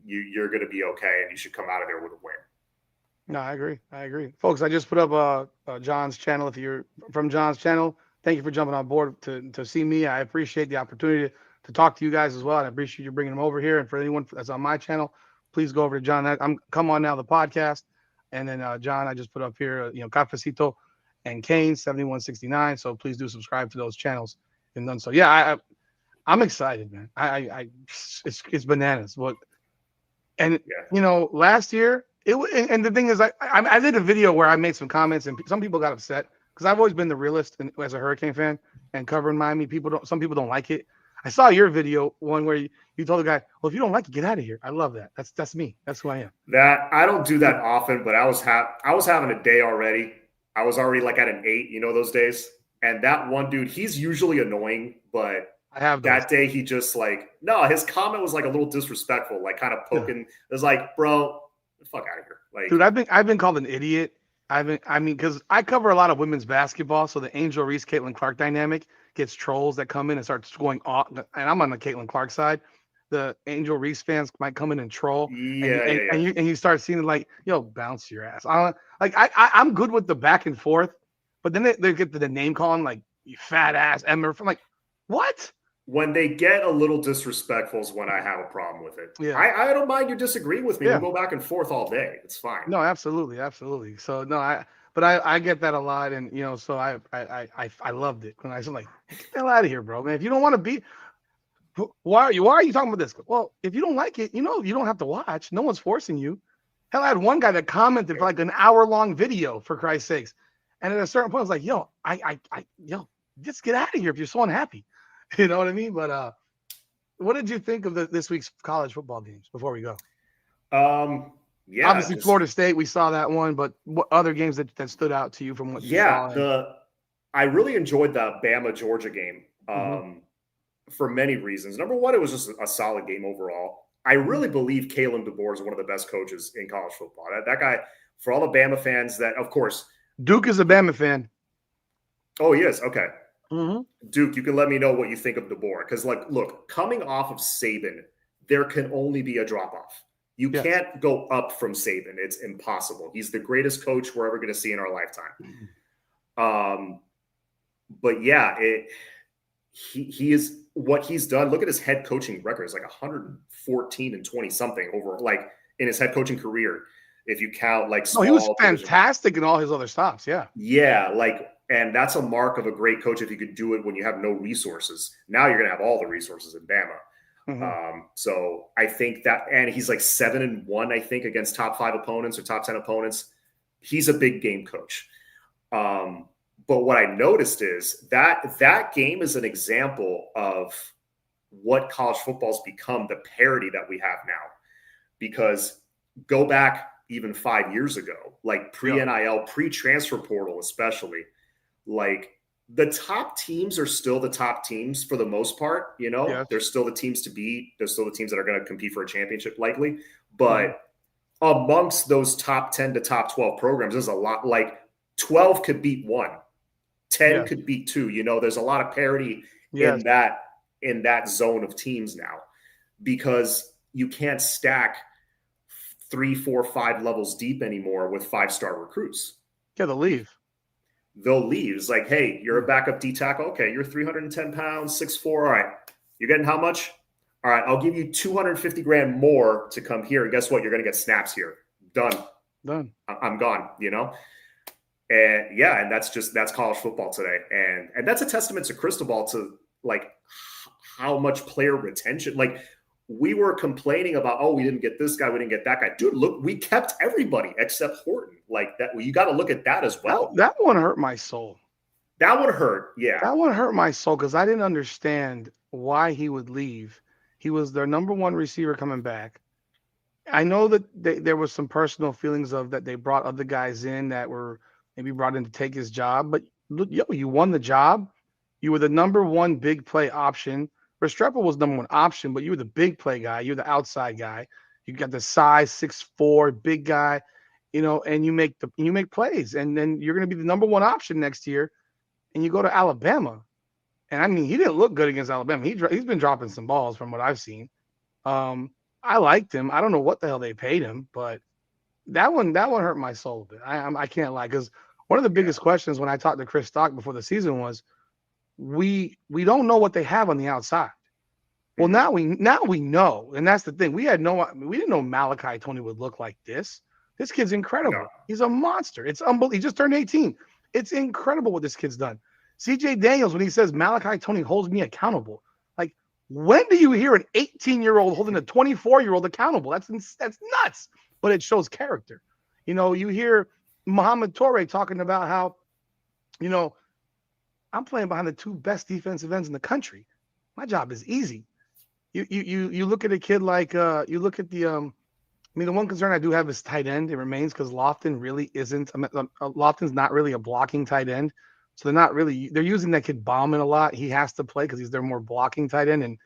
you're going to be okay, and you should come out of there with a win. No, I agree. Folks, I just put up John's channel. If you're from John's channel, thank you for jumping on board to see me. I appreciate the opportunity to talk to you guys as well. And I appreciate you bringing them over here. And for anyone that's on my channel, please go over to John. I'm Come On Now, the podcast. And then John, I just put up here, Cafecito and Kane 7169. So please do subscribe to those channels. And then so yeah, I'm excited, man. It's bananas. Last year and the thing is, I did a video where I made some comments and some people got upset because I've always been the realist as a Hurricane fan and covering Miami. Some people don't like it. I saw your video, one where you told the guy, well, if you don't like it, get out of here. I love that. That's me. That's who I am. That I don't do that often, but I was having a day already. I was already like at an 8, those days. And that one dude, he's usually annoying, but I have that day he just his comment was like a little disrespectful, like kind of poking. Yeah. It was like, bro, get the fuck out of here. Like, dude, I've been called an idiot. Because I cover a lot of women's basketball, so the Angel Reese, Caitlin Clark dynamic gets trolls that come in and starts going off. And I'm on the Caitlin Clark side. The Angel Reese fans might come in and troll. And you start seeing like, yo, bounce your ass. I'm good with the back and forth, but then they get to the name calling, like, you fat ass Emmer. I'm like, what? When they get a little disrespectful is when I have a problem with it. Yeah. I don't mind you disagreeing with me. Yeah. We'll go back and forth all day. It's fine. No, absolutely. So no, I get that a lot, and so I loved it when I was like, get the hell out of here, bro, man. If you don't want to be, why are you talking about this? Well, if you don't like it, you don't have to watch. No one's forcing you. Hell, I had one guy that commented for like an hour-long video, for Christ's sakes, and at a certain point, I was like, yo, just get out of here if you're so unhappy. You know what I mean? But what did you think of this week's college football games before we go? Yeah, obviously Florida State, we saw that one, but what other games that stood out to you from what you saw? I really enjoyed the Bama Georgia game for many reasons. Number one, it was just a solid game overall. I really believe Kalen DeBoer is one of the best coaches in college football. That guy, for all the Bama fans that, of course. Duke is a Bama fan. Oh, he is? Okay. Mm-hmm. Duke, you can let me know what you think of DeBoer. Because, look, coming off of Saban, there can only be a drop-off. You can't go up from Saban. It's impossible. He's the greatest coach we're ever going to see in our lifetime. But, yeah, he is what he's done. Look at his head coaching record. It's like 114 and 20-something over, in his head coaching career. If you count, small. He was fantastic in all his other stops, yeah. Yeah, and that's a mark of a great coach if you could do it when you have no resources. Now you're going to have all the resources in Bama. Mm-hmm. So I think that, and he's 7-1, I think, against top 5 opponents or top 10 opponents. He's a big game coach. But what I noticed is that game is an example of what college football's become, the parity that we have now. Because go back even 5 years ago, pre-NIL, pre-transfer portal especially, the top teams are still the top teams for the most part. They're still the teams to beat. They're still the teams that are going to compete for a championship likely. But amongst those top 10 to top 12 programs, there's a lot. 12 could beat 1, 10 could beat 2. There's a lot of parity in that zone of teams now, because you can't stack 3, 4, 5 levels deep anymore with 5-star recruits. Yeah, they'll leave. It's like, hey, you're a backup D tackle. Okay, you're 310 pounds, 6'4". All right, you're getting how much? All right, I'll give you $250,000 more to come here. And guess what? You're going to get snaps here. Done. I'm gone. And that's college football today. And that's a testament to Cristobal, to how much player retention. We were complaining about, we didn't get this guy, we didn't get that guy. Dude, look, we kept everybody except Horton. That, you got to look at that as well. That one hurt my soul. That one hurt, yeah. That one hurt my soul because I didn't understand why he would leave. He was their number one receiver coming back. I know that there was some personal feelings of that they brought other guys in that were maybe brought in to take his job. But look, you won the job. You were the number one big play option. Restrepo was number one option, but you were the big play guy. You're the outside guy. You got the size, 6'4", big guy, and you make plays. And then you're going to be the number one option next year. And you go to Alabama. And he didn't look good against Alabama. He's been dropping some balls from what I've seen. I liked him. I don't know what the hell they paid him, but that one hurt my soul a bit. I can't lie, because one of the Yeah. biggest questions when I talked to Chris Stock before the season was we don't know what they have on the outside. Well, Mhm. now we know, and that's the thing. We didn't know Malachi Tony would look like this. This kid's No. incredible. He's a monster. It's unbelievable. He just turned 18. It's incredible what this kid's done. CJ Daniels, when he says Malachi Tony holds me accountable, like, when do you hear an 18-year-old holding a 24-year-old accountable? That's nuts. But it shows character. You hear Muhammad Torre talking about how, you know, I'm playing behind the two best defensive ends in the country. My job is easy. You look at a kid like you look at the the one concern I do have is tight end. It remains, because Lofton really isn't. Lofton's not really a blocking tight end, so they're using that kid Bauman a lot. He has to play because he's their more blocking tight end, and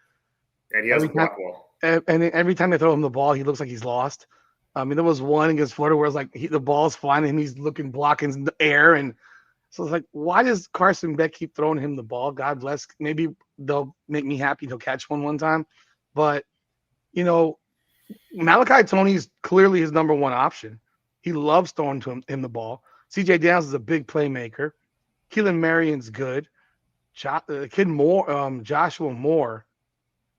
And he every hasn't time blocked well. and every time they throw him the ball, he looks like he's lost. There was one against Florida where it's like the ball's flying and he's looking blocking in the air, and so it's like, why does Carson Beck keep throwing him the ball? God bless. Maybe they'll make me happy. He'll catch one time, but you know Malachi Tony's clearly his number one option. He loves throwing to him the ball. CJ Downs is a big playmaker. Keelan Marion's good. Kid Moore, Joshua Moore.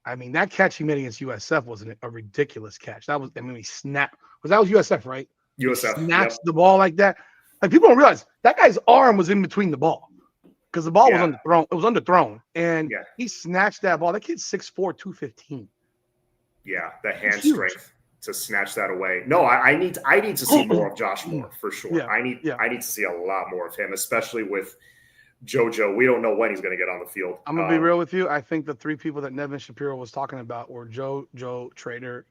That catch he made against USF was a ridiculous catch. He snapped. That was USF, right? He USF. snatched Yep. the ball like that. Like, people don't realize that guy's arm was in between the ball, because the ball was Yeah. underthrown. It was underthrown, and Yeah. he snatched that ball. That kid's 6'4", 215. Yeah. The He's hand huge. strength to snatch that away. No, I need to see more of Josh Moore for sure. Yeah. I need to see a lot more of him, especially with JoJo. We don't know when he's going to get on the field. I'm gonna be real with you. I think the three people that Nevin Shapiro was talking about were Joe Trader,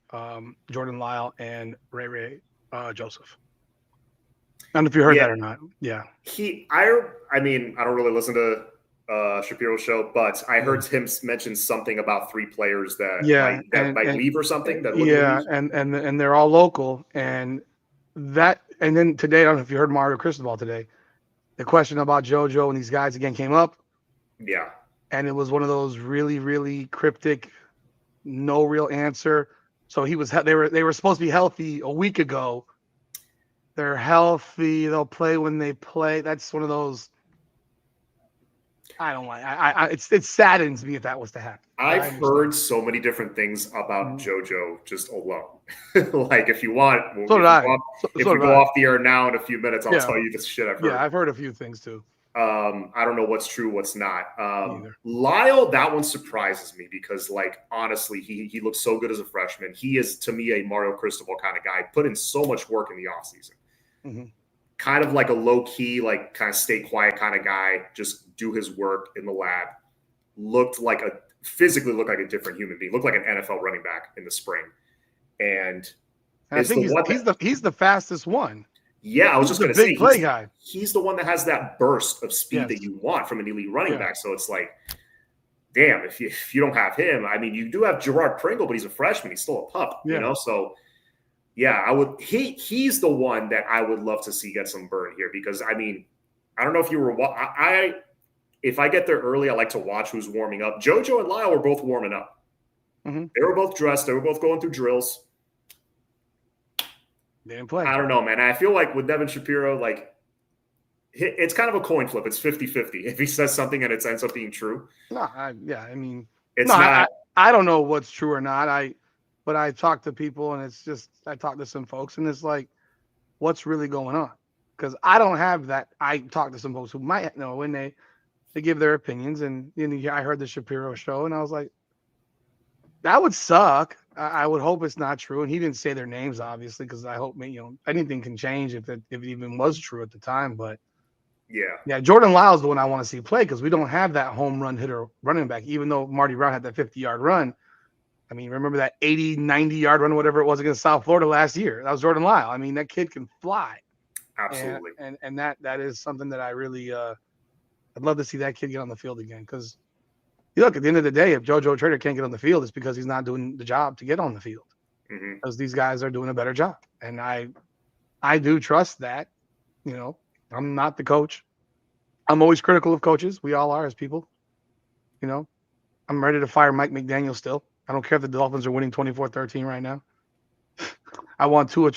Jordan Lyle, and Ray Joseph. I don't know if you heard that or not. Yeah. I don't really listen to Shapiro's show, but I heard him mention something about three players that might leave or something. That yeah, and they're all local, and then today, I don't know if you heard Mario Cristobal today. The question about JoJo and these guys again came up. Yeah. And it was one of those really, really cryptic, no real answer. So they were supposed to be healthy a week ago. They're healthy. They'll play when they play. That's one of those. I don't like. It saddens me if that was to happen. I've heard so many different things about JoJo just alone. Like, if you want, if we go off the air now in a few minutes, I'll tell you this shit I've heard. Yeah, I've heard a few things too. I don't know what's true, what's not. Lyle, that one surprises me because, like, honestly, he looks so good as a freshman. He is, to me, a Mario Cristobal kind of guy. Put in so much work in the offseason. Mm-hmm. Kind of like a low-key, like, kind of stay quiet kind of guy. Just do his work in the lab. Physically looked like a different human being. Looked like an NFL running back in the spring. And I think he's the fastest one. Yeah, I was just going to say, play guy. He's the one that has that burst of speed that you want from an elite running back. So it's like, damn, if you don't have him, you do have Gerard Pringle, but he's a freshman. He's still a pup, you know? So, yeah, he's the one that I would love to see get some burn here because, I don't know if you were if I get there early, I like to watch who's warming up. JoJo and Lyle were both warming up. Mm-hmm. They were both dressed. They were both going through drills. They didn't play. I don't know, man. I feel like with Nevin Shapiro, like, it's kind of a coin flip. It's 50-50. If he says something and it ends up being true. It's not. I don't know what's true or not. But I talk to people, and it's just, I talk to some folks, and it's like, what's really going on? Because I don't have that. I talk to some folks who might know when they give their opinions, and I heard the Shapiro show, and I was like, that would suck. I would hope it's not true. And he didn't say their names, obviously, because I hope anything can change if it even was true at the time. But yeah, Jordan Lyle's the one I want to see play because we don't have that home run hitter running back. Even though Marty Brown had that 50-yard run, remember that 80, 90-yard run, whatever it was against South Florida last year? That was Jordan Lyle. That kid can fly. Absolutely. And that is something that I really I'd love to see that kid get on the field again because. Look, at the end of the day, if JoJo Trader can't get on the field, it's because he's not doing the job to get on the field. Mm-hmm. Because these guys are doing a better job. And I do trust that. I'm not the coach. I'm always critical of coaches. We all are as people. I'm ready to fire Mike McDaniel still. I don't care if the Dolphins are winning 24-13 right now. I want Tua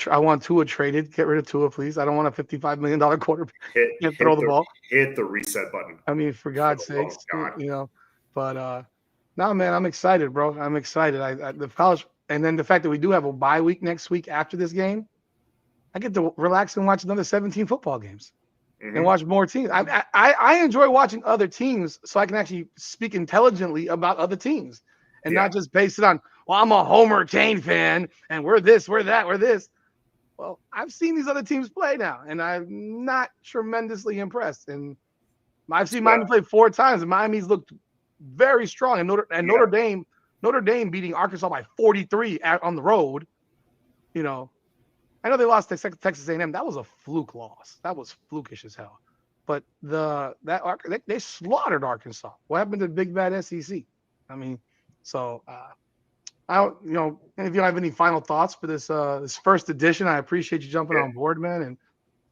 traded. Get rid of Tua, please. I don't want a $55 million quarterback. Can't throw the ball. Hit the reset button. I mean, for God's sakes, But no, man, I'm excited, bro. I'm excited. The college, and then the fact that we do have a bye week next week after this game, I get to relax and watch another 17 football games and watch more teams. I enjoy watching other teams so I can actually speak intelligently about other teams and not just base it on, well, I'm a Homer Kane fan and we're this, we're that, we're this. Well, I've seen these other teams play now, and I'm not tremendously impressed. And I've seen Miami play 4 times, and Miami's looked very strong. And Notre Dame beating Arkansas by 43 on the road. You know, I know they lost to Texas A&M. That was a fluke loss. That was flukish as hell. But they slaughtered Arkansas. What happened to the big bad SEC? I mean, so I don't, if you don't have any final thoughts for this first edition, I appreciate you jumping on board, man.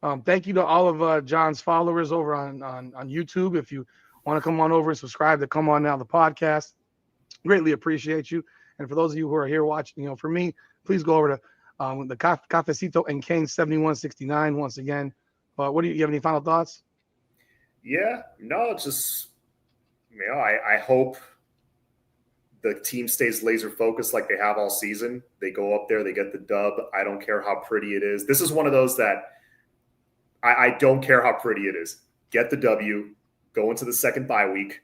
And thank you to all of John's followers over on YouTube. If you want to come on over and subscribe to Come On Now, the podcast, greatly appreciate you. And for those of you who are here watching, for me, please go over to the Cafecito and Kane 7169 once again. What do you have any final thoughts? Yeah, no, it's just, I hope the team stays laser focused like they have all season. They go up there, they get the dub. I don't care how pretty it is. This is one of those that I don't care how pretty it is. Get the W, go into the second bye week,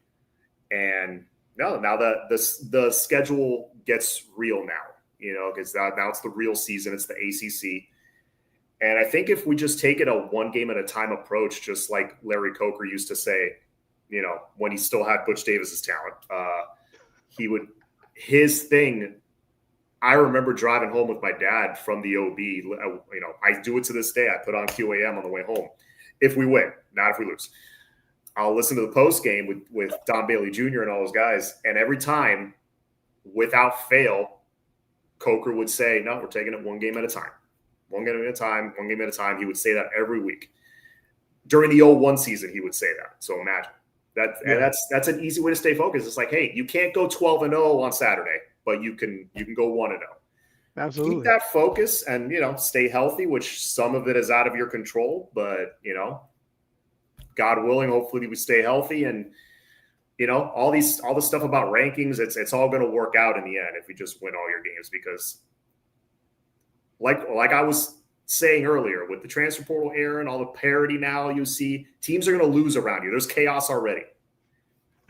and now the schedule gets real now, because now it's the real season. It's the ACC. And I think if we just take it a one game at a time approach, just like Larry Coker used to say, when he still had Butch Davis's talent, his thing. I remember driving home with my dad from the OB. I do it to this day. I put on QAM on the way home. If we win, not if we lose. I'll listen to the post game with Don Bailey Jr. and all those guys. And every time, without fail, Coker would say, no, we're taking it one game at a time. One game at a time, one game at a time. He would say that every week. During the 0-1 season, he would say that. So imagine. That's an easy way to stay focused. It's like, hey, you can't go 12-0 on Saturday, but you can go 1-0. Absolutely. Keep that focus and stay healthy, which some of it is out of your control, but God willing, hopefully we stay healthy, and all the stuff about rankings, it's all going to work out in the end if you just win all your games, because like I was saying earlier, with the transfer portal era and all the parity now, you see teams are going to lose around you. There's chaos already.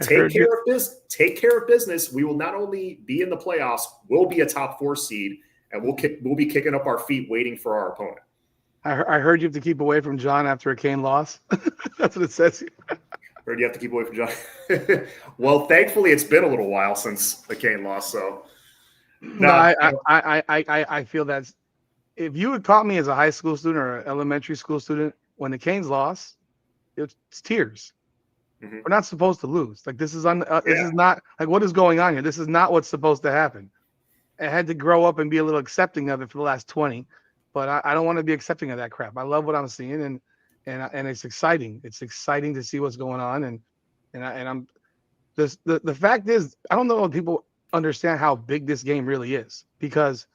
Take care of business. We will not only be in the playoffs, we'll be a top 4 seed, and we'll be kicking up our feet waiting for our opponent. I heard you have to keep away from John after a Kane loss. That's what it says here. Heard you have to keep away from John. Well, thankfully, it's been a little while since the Kane loss. So I feel that if you had caught me as a high school student or an elementary school student when the Canes lost, it's tears. Mm-hmm. We're not supposed to lose. Like, this is this is not, like, what is going on here? This is not what's supposed to happen. I had to grow up and be a little accepting of it for the last 20, but I don't want to be accepting of that crap. I love what I'm seeing, and it's exciting. It's exciting to see what's going on, and I'm the fact is, I don't know if people understand how big this game really is, because,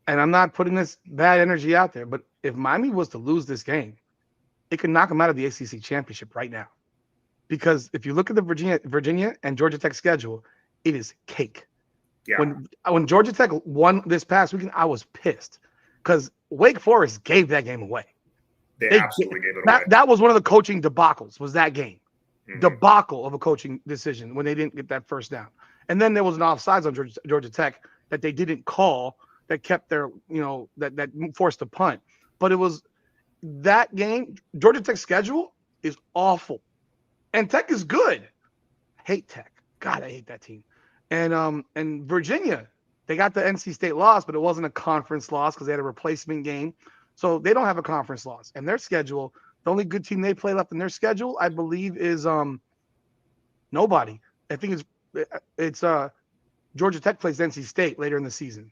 and I'm not putting this bad energy out there, but if Miami was to lose this game, it could knock them out of the ACC championship right now. Because if you look at the Virginia and Georgia Tech schedule, it is cake. Yeah. When Georgia Tech won this past weekend, I was pissed because Wake Forest gave that game away. They absolutely gave it away. That was one of the coaching debacles, was that game. Mm-hmm. Debacle of a coaching decision when they didn't get that first down. And then there was an offsides on Georgia Tech that they didn't call, that kept their, that forced a punt. But it was that game. Georgia Tech's schedule is awful. And Tech is good. I hate Tech. God, I hate that team. And Virginia, they got the NC State loss, but it wasn't a conference loss because they had a replacement game. So they don't have a conference loss. And their schedule, the only good team they play left in their schedule, I believe, is nobody. I think it's Georgia Tech plays NC State later in the season.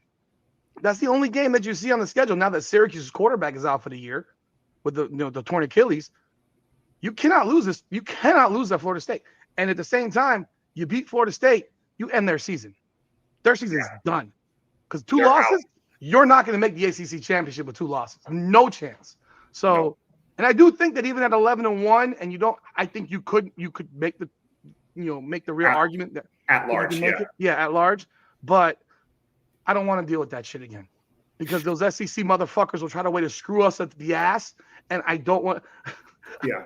That's the only game that you see on the schedule now that Syracuse's quarterback is out for the year with the torn Achilles. You cannot lose this. You cannot lose at Florida State. And at the same time, you beat Florida State, you end their season. Their season's done. Because 2 They're out. losses, you're not going to make the ACC championship with 2 losses. No chance. So, No. and I do think that even at 11-1, and you don't, I think you could make the, make the real argument that At you large, can make yeah. it. Yeah, at large. But I don't want to deal with that shit again, because those SEC motherfuckers will try to way to screw us at the ass, and I don't want. Yeah.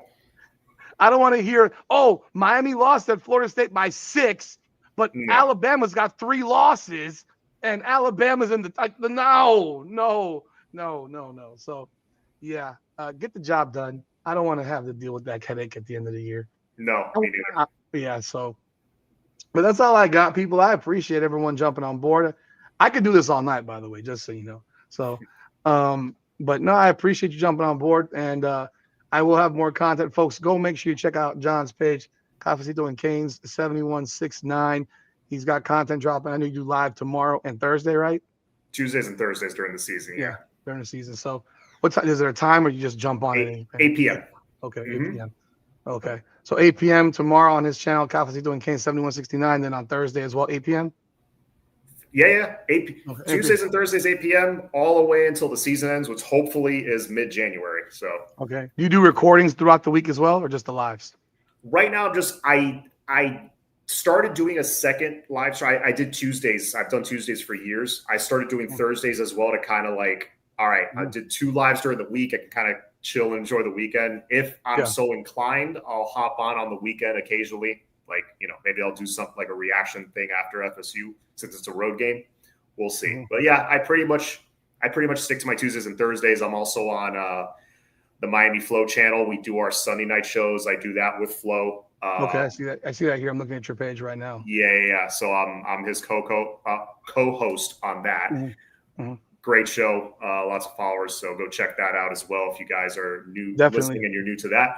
I don't want to hear, oh, Miami lost at Florida State by 6, but No. Alabama's got 3 losses, and Alabama's in the no. So, yeah, get the job done. I don't want to have to deal with that headache at the end of the year. No, me neither. Yeah, so, but that's all I got, people. I appreciate everyone jumping on board. I could do this all night, by the way, just so you know. So, but no, I appreciate you jumping on board, and I will have more content, folks. Go make sure you check out John's page, Cafecito and Canes 7169. He's got content dropping. I know you do live tomorrow and Thursday, right? Tuesdays and Thursdays during the season. Yeah. During the season. So, what time is there a time, or you just jump on it? 8 p.m. Okay, 8 p.m. Okay, so 8 p.m. tomorrow on his channel, Cafecito and Canes 7169. Then on Thursday as well, 8 p.m. Yeah. Tuesdays and Thursdays, 8 p.m. all the way until the season ends, which hopefully is mid-January. So okay, do you do recordings throughout the week as well, or just the lives? Right now, just I started doing a second live show. I did Tuesdays. I've done Tuesdays for years. I started doing Thursdays as well to kind of like, all right, I did 2 lives during the week. I can kind of chill and enjoy the weekend. If I'm so inclined, I'll hop on the weekend occasionally. Like, maybe I'll do something like a reaction thing after FSU since it's a road game. We'll see. But yeah, I pretty much stick to my Tuesdays and Thursdays. I'm also on the Miami Flow channel. We do our Sunday night shows. I do that with Flow. Okay, I see that here. I'm looking at your page right now. Yeah. So I'm his co-host on that. Mm-hmm. Great show, lots of followers. So go check that out as well if you guys are new listening and you're new to that.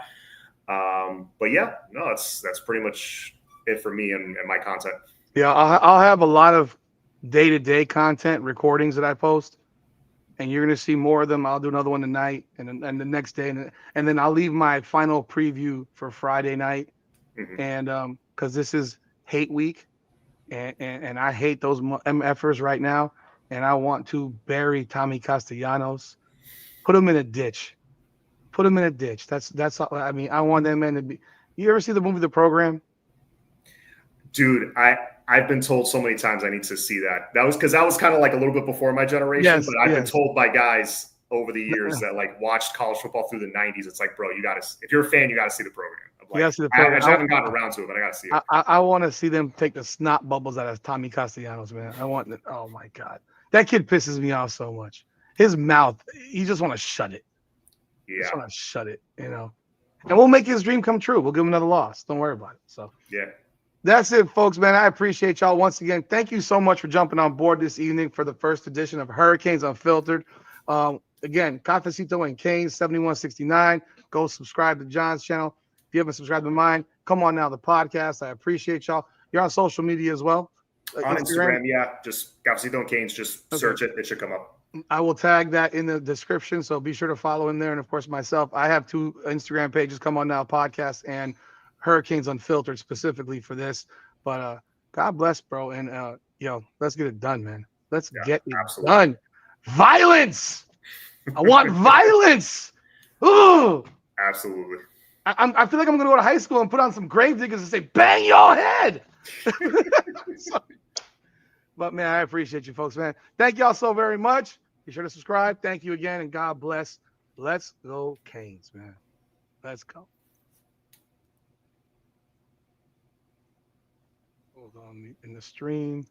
But yeah, no, that's pretty much it for me and my content. Yeah, I'll have a lot of day-to-day content recordings that I post, and you're gonna see more of them. I'll do another one tonight, and the next day, and then I'll leave my final preview for Friday night. And because this is hate week, and I hate those MFers right now, and I want to bury Tommy Castellanos, put him in a ditch. That's all. I mean, I want that man to be. You ever see the movie The Program? Dude, I've been told so many times I need to see that. That was kind of like a little bit before my generation, but I've been told by guys over the years that like watched college football through the 90s. It's like, bro, if you're a fan, you got to see The Program. Like, I haven't gotten around to it, but I got to see it. I want to see them take the snot bubbles out of Tommy Castellanos, man. Oh my God. That kid pisses me off so much. His mouth, you just want to shut it. Yeah. Just want to shut it, And we'll make his dream come true. We'll give him another loss. Don't worry about it. So, yeah. That's it, folks, man. I appreciate y'all once again. Thank you so much for jumping on board this evening for the first edition of Hurricanes Unfiltered. Again, Cafecito and Canes 7169. Go subscribe to John's channel. If you haven't subscribed to mine, come on now, the podcast. I appreciate y'all. You're on social media as well? On Instagram, yeah. Just Cafecito and Canes. Just search it. It should come up. I will tag that in the description, so be sure to follow in there. And, of course, myself, I have 2 Instagram pages, Come On Now Podcast and Hurricanes Unfiltered specifically for this. But God bless, bro. And, let's get it done, man. Let's get it done. Violence! I want violence! Ooh! Absolutely. I feel like I'm going to go to high school and put on some Gravediggers and say, bang your head! But, man, I appreciate you folks, man. Thank y'all so very much. Be sure to subscribe. Thank you again, and God bless. Let's go Canes, man. Let's go. Hold on in the stream.